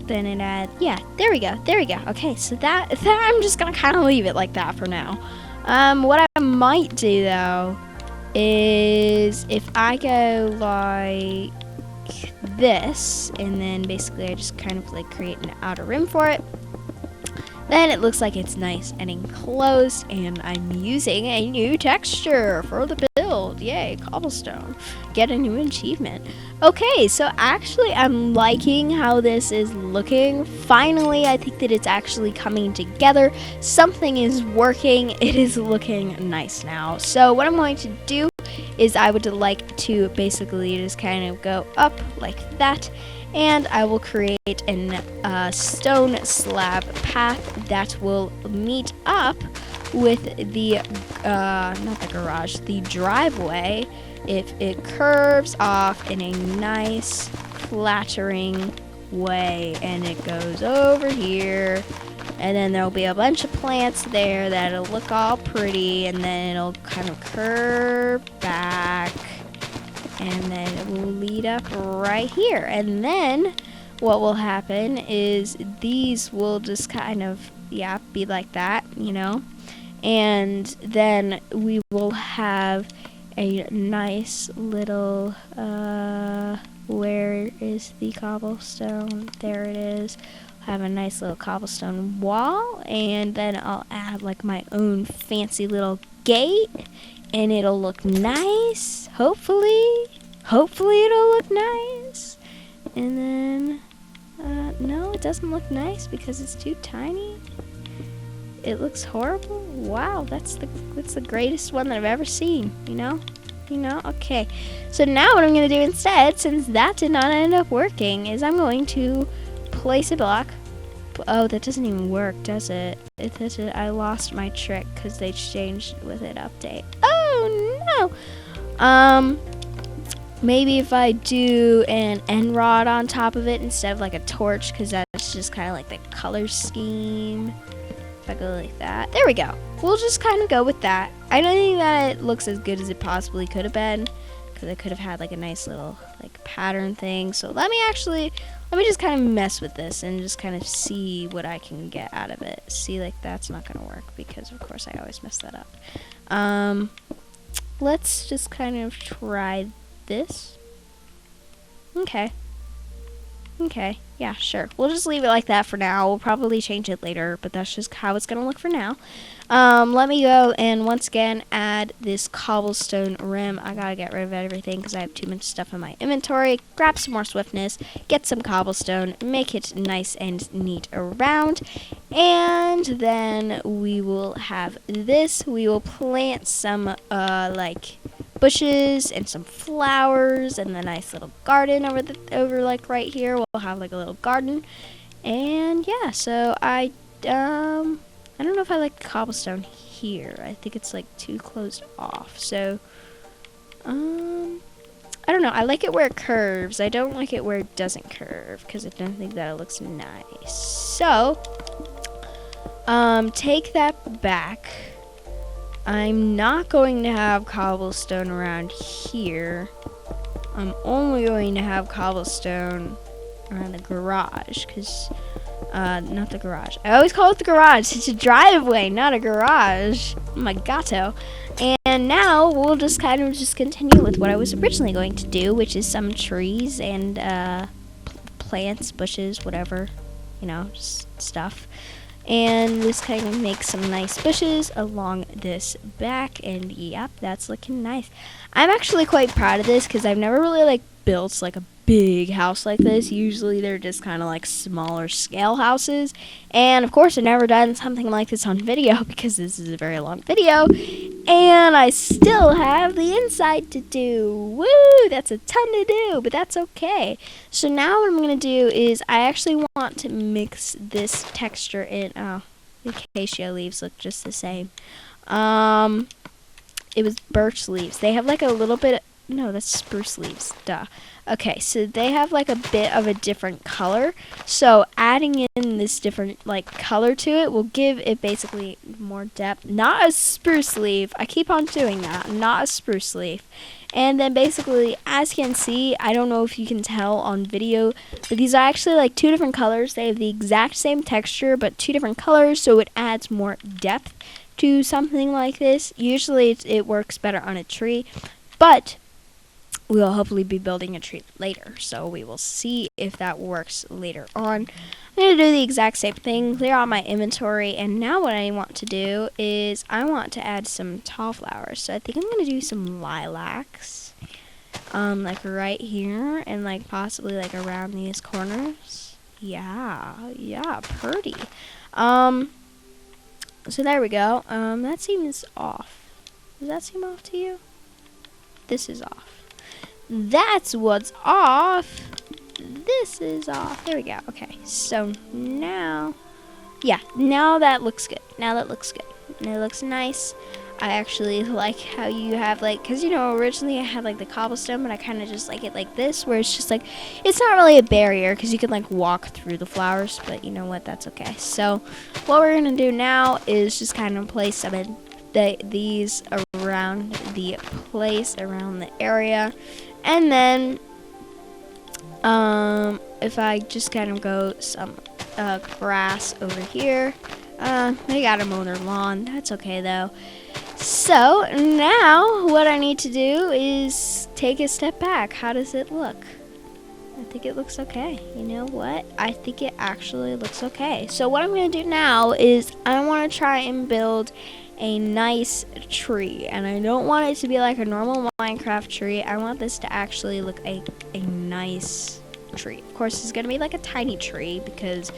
Speaker 1: then it adds, yeah, there we go. Okay, so that I'm just gonna kind of leave it like that for now. What I might do though is if I go like this, and then basically I just kind of create an outer rim for it, then it looks like it's nice and enclosed, and I'm using a new texture for the build. Yay, cobblestone. Get a new achievement. Okay, so actually I'm liking how this is looking. Finally, I think that it's actually coming together. Something is working. It is looking nice now. So what I'm going to do is I would like to basically just kind of go up like that, and I will create a stone slab path that will meet up with the not the garage, the driveway, if it curves off in a nice flattering way, and it goes over here, and then there'll be a bunch of plants there that'll look all pretty, and then it'll kind of curve back, and then it will lead up right here. And then what will happen is these will just kind of, yeah, be like that, you know, and then we will have a nice little, where is the cobblestone? There it is. Have a nice little cobblestone wall, and then I'll add like my own fancy little gate, and it'll look nice. Hopefully it'll look nice. And then, no, it doesn't look nice because it's too tiny. It looks horrible. Wow, that's the greatest one that I've ever seen, you know? Okay. So now what I'm going to do instead, since that did not end up working, is I'm going to place a block. Oh, that doesn't even work, does it? I lost my trick because they changed with it update. Oh, no! Maybe if I do an end rod on top of it instead of like a torch, because that's just kind of like the color scheme. If I go like that. There we go. We'll just kind of go with that. I don't think that it looks as good as it possibly could have been, because I could have had like a nice little like pattern thing. So let me just kind of mess with this and just kind of see what I can get out of it. See, like that's not going to work because of course I always mess that up. Let's just kind of try this. Okay, yeah, sure. We'll just leave it like that for now. We'll probably change it later, but that's just how it's going to look for now. Let me go and once again add this cobblestone rim. I got to get rid of everything because I have too much stuff in my inventory. Grab some more swiftness, get some cobblestone, make it nice and neat around. And then we will have this. We will plant some, like, bushes and some flowers and the nice little garden over like right here. We'll have like a little garden, and yeah, so I don't know if I like the cobblestone here. I think it's like too closed off, so I don't know. I like it where it curves. I don't like it where it doesn't curve because I don't think that it looks nice. So take that back. I'm not going to have cobblestone around here. I'm only going to have cobblestone around the garage, because, not the garage. I always call it the garage. It's a driveway, not a garage. Oh my gato. And now we'll just kind of just continue with what I was originally going to do, which is some trees and, plants, bushes, whatever, you know, just stuff. And this kind of makes some nice bushes along this back, and yep, that's looking nice. I'm actually quite proud of this because I've never really like built like a big house like this. Usually they're just kind of like smaller scale houses, and of course I've never done something like this on video because this is a very long video, and I still have the inside to do. Woo, that's a ton to do, but that's okay. So now what I'm going to do is I actually want to mix this texture in. Oh, the acacia leaves look just the same. It was birch leaves. They have like a little bit, no, that's spruce leaves, duh. Okay, so they have like a bit of a different color. So adding in this different like color to it will give it basically more depth. Not a spruce leaf. I keep on doing that. Not a spruce leaf. And then basically, as you can see, I don't know if you can tell on video, but these are actually like two different colors. They have the exact same texture, but two different colors, so it adds more depth to something like this. Usually it works better on a tree, but we'll hopefully be building a tree later, so we will see if that works later on. I'm going to do the exact same thing, clear out my inventory, and now what I want to do is I want to add some tall flowers. So I think I'm going to do some lilacs, like right here, and like possibly like around these corners. Yeah, pretty. So there we go. That seems off. Does that seem off to you? This is off. That's what's off. This is off. There we go. Okay. So now, yeah, now that looks good. and it looks nice. I actually like how you have like, because you know originally I had like the cobblestone, but I kind of just like it like this, where it's just like, it's not really a barrier because you can like walk through the flowers, but you know what, that's okay. So what we're gonna do now is just kind of place some of these around the place, around the area, and then if I just kind of go some grass over here. They gotta mow their lawn. That's okay though. So now what I need to do is take a step back. How does it look? I think it looks okay. You know what? I think it actually looks okay. So what I'm going to do now is I want to try and build a nice tree. And I don't want it to be like a normal Minecraft tree. I want this to actually look a nice tree. Of course, it's going to be like a tiny tree because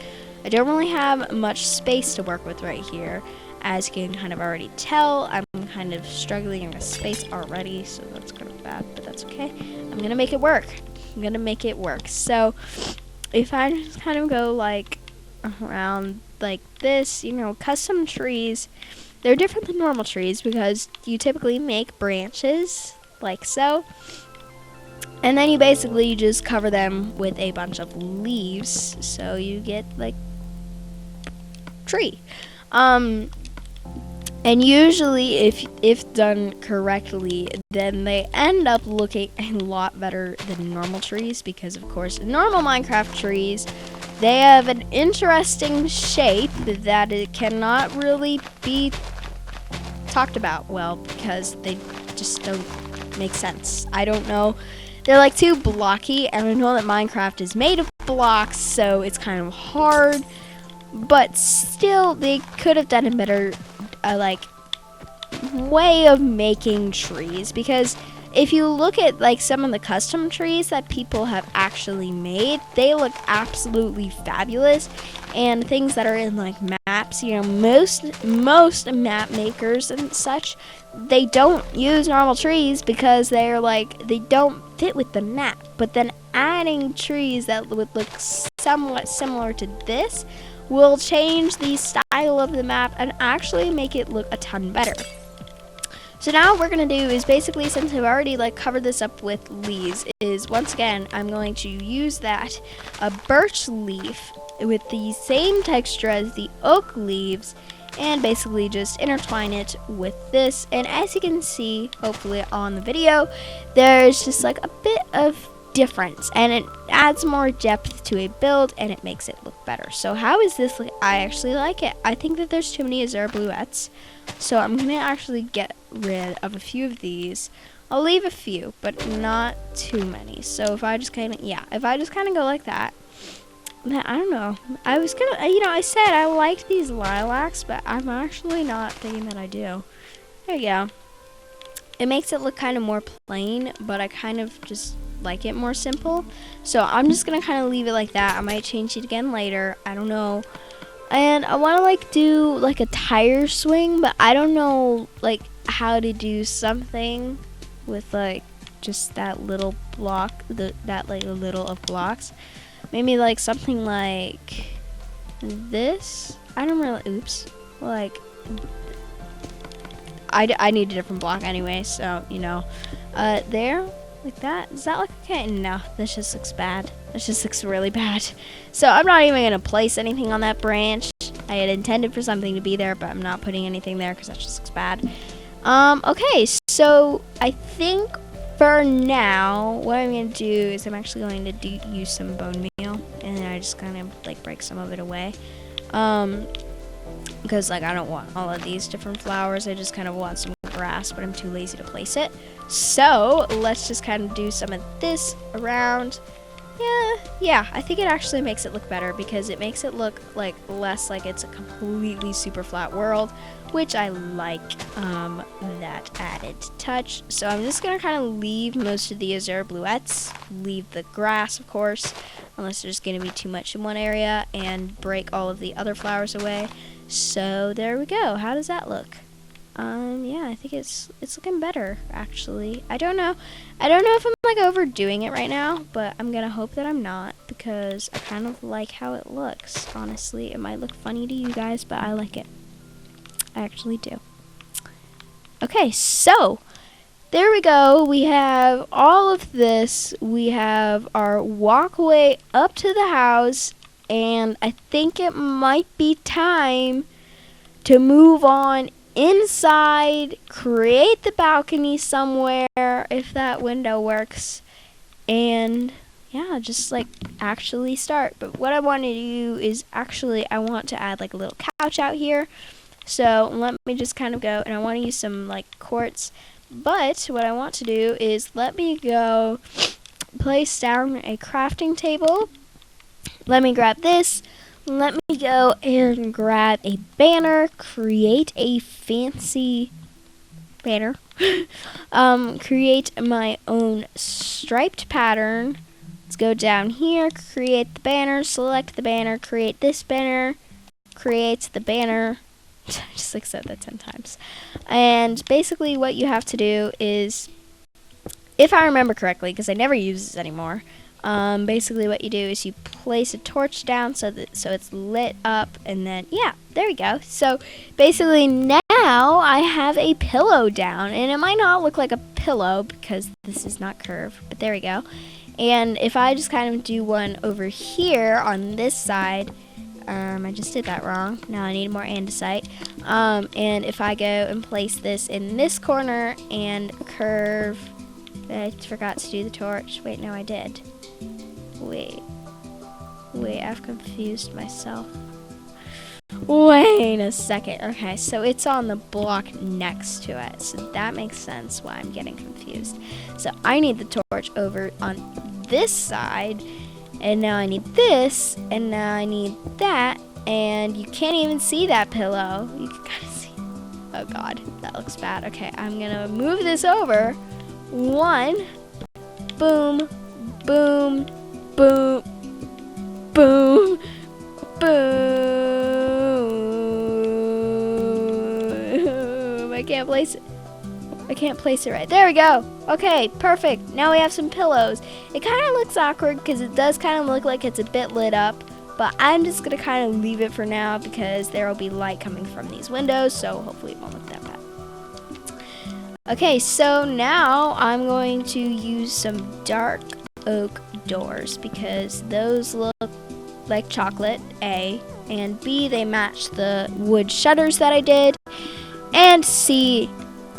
Speaker 1: I don't really have much space to work with right here. As you can kind of already tell, I'm kind of struggling with space already, so that's kind of bad, but that's okay. I'm going to make it work. I'm going to make it work. So if I just kind of go like around like this, you know, custom trees, they're different than normal trees because you typically make branches like so. And then you basically just cover them with a bunch of leaves, so you get like tree. And usually if done correctly, then they end up looking a lot better than normal trees because of course normal Minecraft trees, they have an interesting shape that it cannot really be talked about well because they just don't make sense. I don't know. They're like too blocky, and I know that Minecraft is made of blocks, so it's kind of hard. But still, they could have done a better, like, way of making trees. Because if you look at, like, some of the custom trees that people have actually made, they look absolutely fabulous. And things that are in, like, maps, you know, most map makers and such, they don't use normal trees because they're, like, they don't fit with the map. But then adding trees that would look somewhat similar to this will change the style of the map and actually make it look a ton better. So now what we're going to do is basically, since I've already like covered this up with leaves, is once again I'm going to use that a birch leaf with the same texture as the oak leaves and basically just intertwine it with this. And as you can see, hopefully on the video, there's just like a bit of difference and it adds more depth to a build and it makes it look better. So how is this? I actually like it. I think that there's too many azure bluettes, so I'm gonna actually get rid of a few of these. I'll leave a few, but not too many. So if I just kind of go like that, then I don't know. I was gonna, you know, I said I liked these lilacs, but I'm actually not thinking that I do. There you go. It makes it look kind of more plain, but I kind of just like it more simple. So I'm just gonna kind of leave it like that. I might change it again later. I don't know. And I want to like do like a tire swing, but I don't know like how to do something with like just that little block, that like little of blocks. Maybe like something like this. I don't really. Oops. Like I need a different block anyway, so you know, there. Like that? Does that look okay? No, this just looks bad. This just looks really bad. So I'm not even going to place anything on that branch. I had intended for something to be there, but I'm not putting anything there because that just looks bad. Okay, so I think for now, what I'm going to do is I'm actually going to use some bone meal. And then I just kind of like break some of it away. Because like I don't want all of these different flowers. I just kind of want some grass, but I'm too lazy to place it. So let's just kind of do some of this around. Yeah, I think it actually makes it look better because it makes it look like less like it's a completely super flat world, which I like that added touch. So I'm just gonna kind of leave most of the azure bluettes, leave the grass of course, unless there's gonna be too much in one area, and break all of the other flowers away. So there we go. How does that look? Yeah, I think it's looking better, actually. I don't know if I'm, like, overdoing it right now, but I'm gonna hope that I'm not, because I kind of like how it looks, honestly. It might look funny to you guys, but I like it. I actually do. Okay, so there we go. We have all of this. We have our walkway up to the house, and I think it might be time to move on inside, create the balcony somewhere if that window works, and yeah, just like actually start. But what I want to do is actually I want to add like a little couch out here. So let me just kind of go, and I want to use some like quartz. But what I want to do is let me go place down a crafting table. Let me grab this. Let me go and grab a banner, create a fancy banner, create my own striped pattern. Let's go down here, create the banner, select the banner, create this banner, create the banner. I just like said that 10 times. And basically what you have to do is, if I remember correctly, because I never use this anymore, basically what you do is you place a torch down so it's lit up, and then yeah, there we go. So basically now I have a pillow down, and it might not look like a pillow because this is not curved, but there we go. And if I just kind of do one over here on this side, I just did that wrong. Now I need more andesite. And if I go and place this in this corner and curve, I forgot to do the torch. Wait, no, I did. Wait, I've confused myself. Wait a second. Okay, so it's on the block next to it. So that makes sense why I'm getting confused. So I need the torch over on this side. And now I need this, and now I need that, and you can't even see that pillow. You can kind of see. Oh god, that looks bad. Okay, I'm gonna move this over. One, boom, boom, boom, boom, boom. I can't place it. I can't place it right. There we go. Okay, perfect. Now we have some pillows. It kind of looks awkward because it does kind of look like it's a bit lit up, but I'm just going to kind of leave it for now because there will be light coming from these windows, so hopefully it won't look that bad. Okay, so now I'm going to use some dark oak doors because those look like chocolate, A, and B, they match the wood shutters that I did, and C,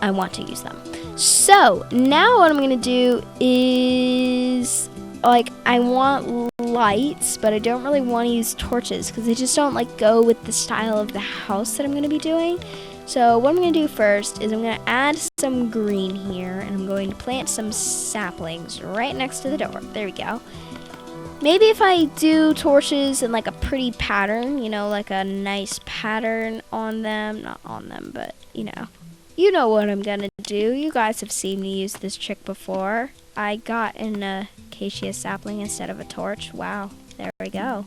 Speaker 1: I want to use them. So now what I'm going to do is, like, I want lights, but I don't really want to use torches because they just don't like go with the style of the house that I'm going to be doing. So what I'm going to do first is I'm going to add some green here, and I'm going to plant some saplings right next to the door. There we go. Maybe if I do torches in like a pretty pattern, you know, like a nice pattern on them, not on them, but you know what I'm gonna do. You guys have seen me use this trick before. I got an acacia sapling instead of a torch. Wow, there we go.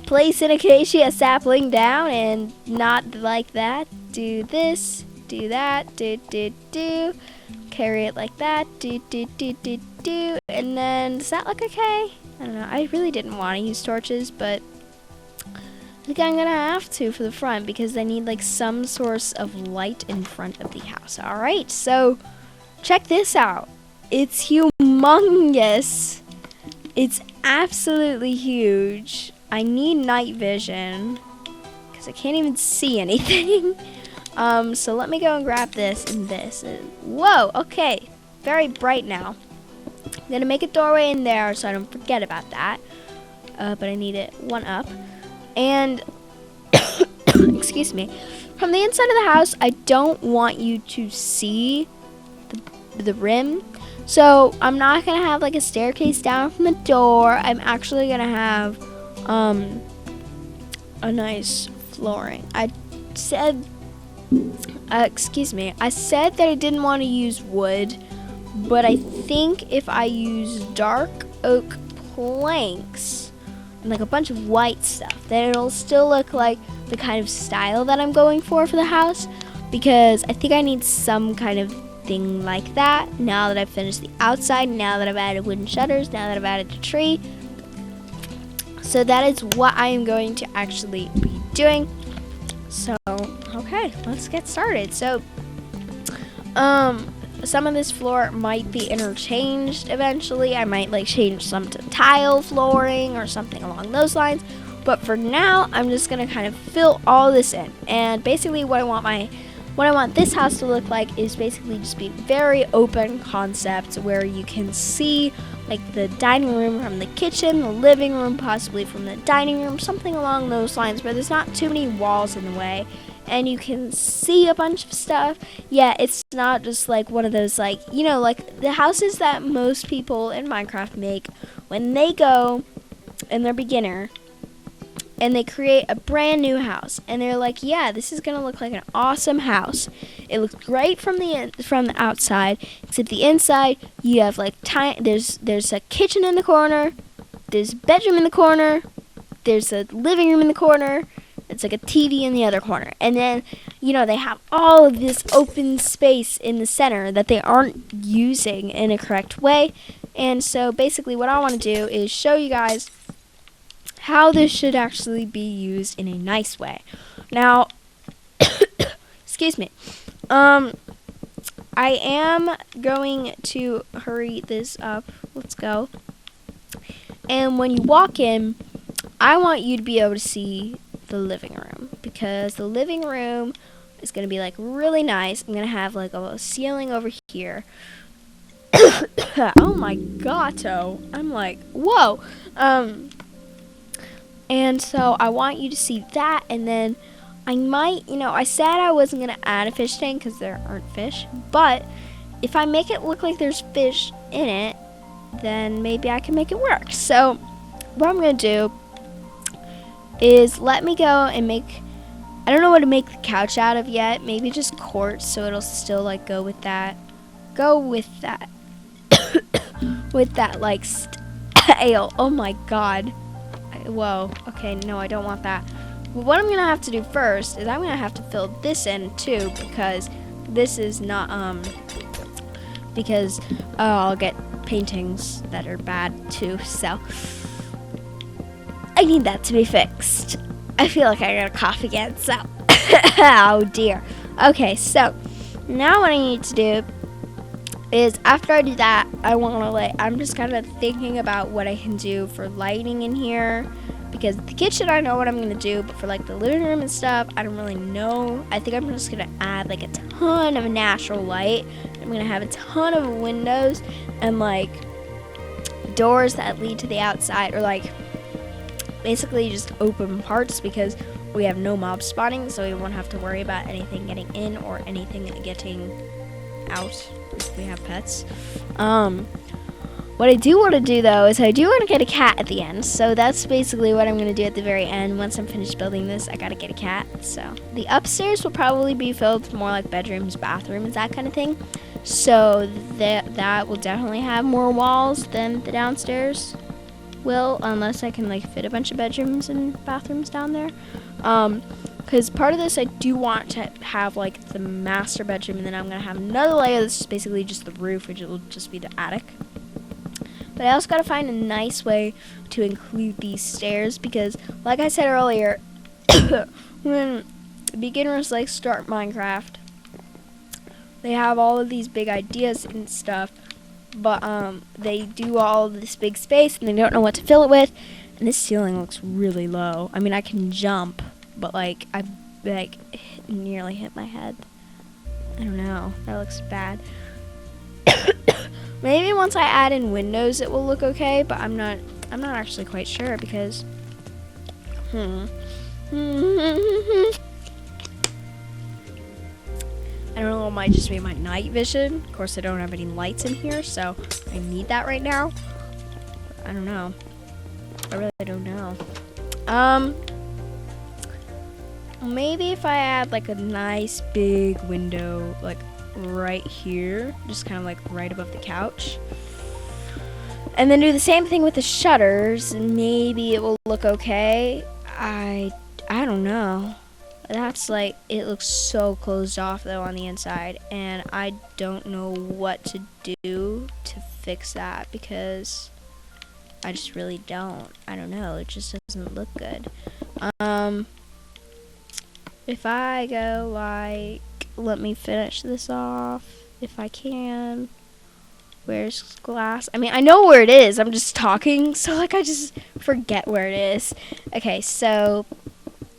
Speaker 1: Place an acacia sapling down and not like that. Do this, do that, do. Carry it like that, do. And then, does that look okay? I don't know. I really didn't want to use torches, but I think I'm gonna have to for the front because I need like some source of light in front of the house. Alright, so check this out. It's humongous. It's absolutely huge. I need night vision because I can't even see anything. So let me go and grab this and this. Whoa, okay. Very bright now. I'm gonna make a doorway in there so I don't forget about that. But I need it one up. And, excuse me, from the inside of the house, I don't want you to see the rim. So I'm not going to have like a staircase down from the door. I'm actually going to have a nice flooring. I said that I didn't want to use wood, but I think if I use dark oak planks, like a bunch of white stuff, then it'll still look like the kind of style that I'm going for the house, because I think I need some kind of thing like that now that I've finished the outside, now that I've added wooden shutters, now that I've added a tree. So that is what I am going to actually be doing. So, okay. Okay, let's get started. So, some of this floor might be interchanged eventually. I might like change some to tile flooring or something along those lines. But for now, I'm just gonna kind of fill all this in. And basically, what I want this house to look like is basically just be very open concept where you can see like the dining room from the kitchen, the living room possibly from the dining room, something along those lines where there's not too many walls in the way and you can see a bunch of stuff. Yeah, it's not just like one of those like, you know, like the houses that most people in Minecraft make when they go and they're beginner and they create a brand new house and they're like, yeah, this is gonna look like an awesome house. It looks great from the outside, except the inside you have like there's a kitchen in the corner, there's a bedroom in the corner, there's a living room in the corner, it's like a TV in the other corner, and then you know they have all of this open space in the center that they aren't using in a correct way. And so basically what I want to do is show you guys how this should actually be used in a nice way. Now, excuse me. I am going to hurry this up. Let's go. And when you walk in, I want you to be able to see the living room because the living room is going to be like really nice. I'm going to have like a ceiling over here. Oh my gato. I'm like, whoa. And so I want you to see that, and then I might, you know, I said I wasn't going to add a fish tank because there aren't fish, but if I make it look like there's fish in it, then maybe I can make it work. So what I'm going to do is let me go and make, I don't know what to make the couch out of yet, maybe just quartz so it'll still like go with that with that like style. Oh my god. Whoa, okay, no, I don't want that. But what I'm gonna have to do first is I'm gonna have to fill this in too because this is not, because I'll get paintings that are bad too, so I need that to be fixed. I feel like I got a cough again, so oh dear. Okay, so now what I need to do is after I do that, I'm just kind of thinking about what I can do for lighting in here because the kitchen I know what I'm gonna do, but for like the living room and stuff, I don't really know. I think I'm just gonna add like a ton of natural light. I'm gonna have a ton of windows and like doors that lead to the outside, or like basically just open parts because we have no mob spawning, so we won't have to worry about anything getting in or anything getting out if we have pets. What I do want to do though is I do want to get a cat at the end, so that's basically what I'm going to do at the very end. Once I'm finished building this, I gotta get a cat. So the upstairs will probably be filled with more like bedrooms, bathrooms, that kind of thing, so that will definitely have more walls than the downstairs will, unless I can like fit a bunch of bedrooms and bathrooms down there. Because part of this I do want to have like the master bedroom, and then I'm going to have another layer that's just basically just the roof, which will just be the attic. But I also got to find a nice way to include these stairs because, like I said earlier, when beginners like start Minecraft, they have all of these big ideas and stuff, but they do all this big space and they don't know what to fill it with. And this ceiling looks really low. I mean, I can jump, but like I've like nearly hit my head. I don't know. That looks bad. Maybe once I add in windows it will look okay, but I'm not actually quite sure because I don't know, it might just be my night vision. Of course I don't have any lights in here, so I need that right now. I don't know. I really don't know. Maybe if I add like a nice big window like right here, just kind of like right above the couch, and then do the same thing with the shutters, maybe it will look okay. I don't know. That's like, it looks so closed off though on the inside, and I don't know what to do to fix that because I just really don't. I don't know. It just doesn't look good. if I go like, let me finish this off if I can. Where's glass? I mean, I know where it is. I'm just talking, so like I just forget where it is. Okay, so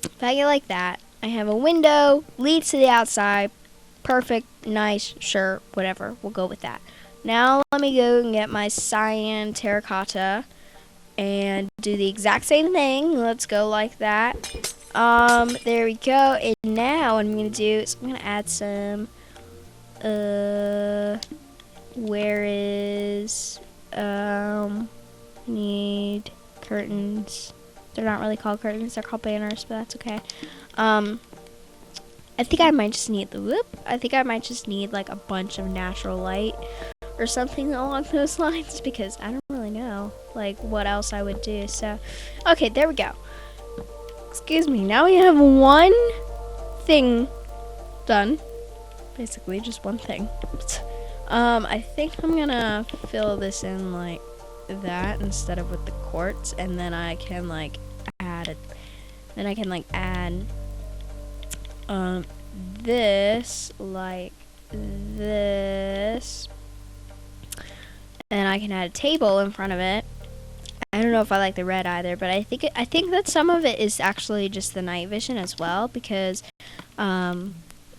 Speaker 1: if I get like that, I have a window, leads to the outside. Perfect, nice, sure, whatever. We'll go with that. Now let me go and get my cyan terracotta and do the exact same thing. Let's go like that. There we go. And now what I'm gonna do is I'm gonna add some where is need curtains. They're not really called curtains, they're called banners, but that's okay. I think I might just need like a bunch of natural light or something along those lines, because I don't really know like what else I would do. So okay, there we go. Excuse me, now we have one thing done. Basically just one thing. I think I'm gonna fill this in like that instead of with the quartz, and then I can like add it. Then I can like add this like this, and I can add a table in front of it. I don't know if I like the red either, but I think that some of it is actually just the night vision as well, because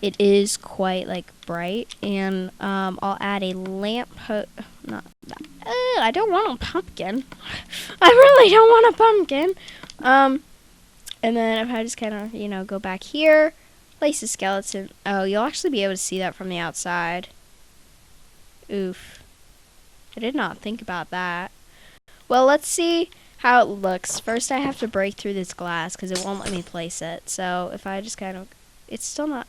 Speaker 1: it is quite like bright. And I'll add a lamp. I don't want a pumpkin. I really don't want a pumpkin. And then if I just kind of go back here, place a skeleton. Oh, you'll actually be able to see that from the outside. Oof. I did not think about that. Well, let's see how it looks. First, I have to break through this glass because it won't let me place it. So if I just kind of, it's still not.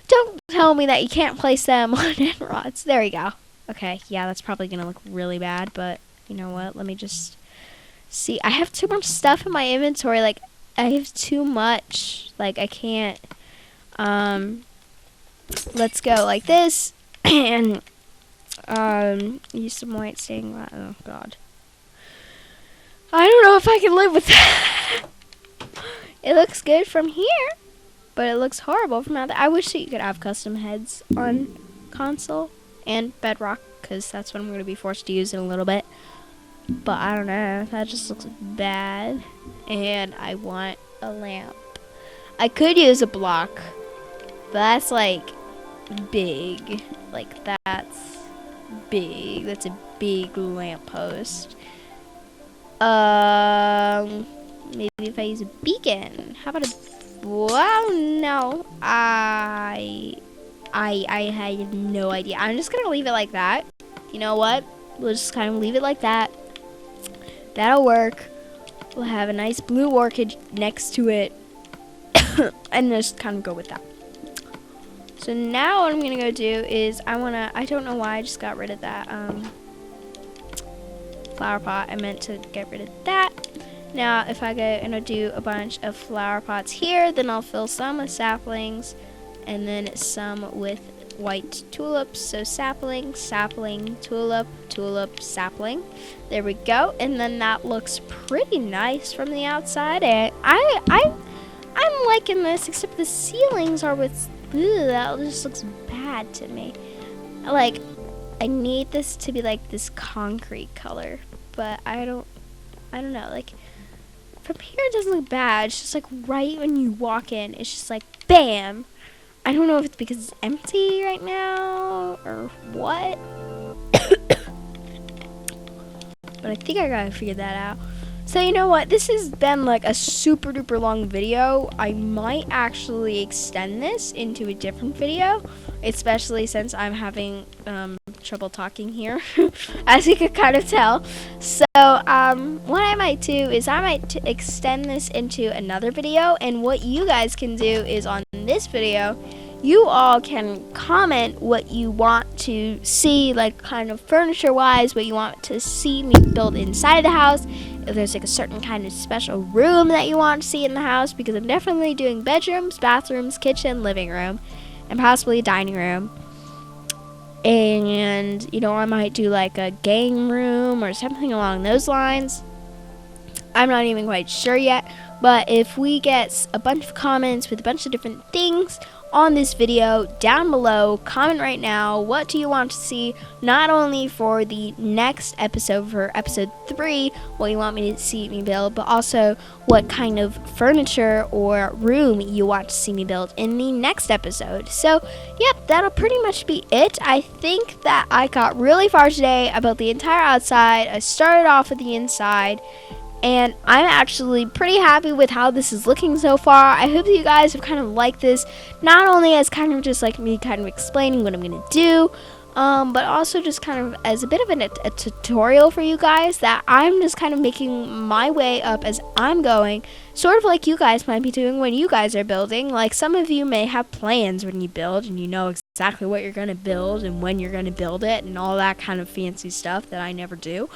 Speaker 1: Don't tell me that you can't place them on end rods. There you go. Okay, yeah, that's probably gonna look really bad, but you know what? Let me just see. I have too much stuff in my inventory. Like, I have too much. Like, I can't. Let's go like this and use some white stained glass. Oh God. I don't know if I can live with that. It looks good from here, but it looks horrible from out there. I wish that you could have custom heads on console and bedrock, because that's what I'm going to be forced to use in a little bit. But I don't know. That just looks bad. And I want a lamp. I could use a block, but that's like big. Like that's big. That's a big lamppost. Maybe if I use a beacon. How about a? Well, no. I have no idea. I'm just gonna leave it like that. You know what? We'll just kind of leave it like that. That'll work. We'll have a nice blue orchid next to it, and just kind of go with that. So now what I'm gonna go do is I don't know why I just got rid of that flower pot. I meant to get rid of that. Now if I go and I do a bunch of flower pots here, then I'll fill some with saplings and then some with white tulips. So sapling, sapling, tulip, tulip, sapling. There we go. And then that looks pretty nice from the outside. And I'm liking this, except the ceilings are with that just looks bad to me. Like, I need this to be like this concrete color, but I don't know. Like, from here it doesn't look bad. It's just like right when you walk in, it's just like bam. I don't know if it's because it's empty right now or what. But I think I gotta figure that out. So you know what? This has been like a super duper long video. I might actually extend this into a different video, especially since I'm having trouble talking here, as you could kind of tell. So what I might do is I might extend this into another video, and what you guys can do is on this video, you all can comment what you want to see, like kind of furniture wise, what you want to see me build inside of the house. If there's like a certain kind of special room that you want to see in the house, because I'm definitely doing bedrooms, bathrooms, kitchen, living room, and possibly a dining room. And, you know, I might do like a game room or something along those lines. I'm not even quite sure yet. But if we get a bunch of comments with a bunch of different things on this video down below, comment right now, what do you want to see, not only for the next episode, for episode 3, what you want me to see me build, but also what kind of furniture or room you want to see me build in the next episode. So yep, that'll pretty much be it. I think that I got really far today about the entire outside. I started off with the inside, and I'm actually pretty happy with how this is looking so far. I hope that you guys have kind of liked this, not only as kind of just like me kind of explaining what I'm going to do, but also just kind of as a bit of a tutorial for you guys, that I'm just kind of making my way up as I'm going, sort of like you guys might be doing when you guys are building. Like, some of you may have plans when you build, and you know exactly what you're going to build and when you're going to build it and all that kind of fancy stuff that I never do.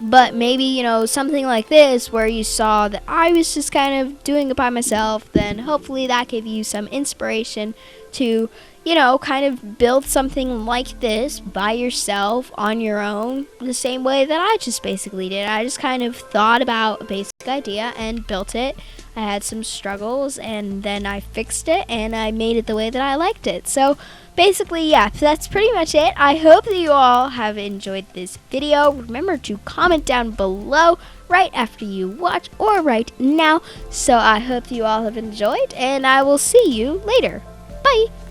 Speaker 1: But maybe, you know, something like this where you saw that I was just kind of doing it by myself, then hopefully that gave you some inspiration to, you know, kind of build something like this by yourself on your own, the same way that I just basically did. I just kind of thought about a basic idea and built it. I had some struggles, and then I fixed it, and I made it the way that I liked it. So basically, yeah, that's pretty much it. I hope that you all have enjoyed this video. Remember to comment down below right after you watch or right now. So I hope you all have enjoyed, and I will see you later. Bye!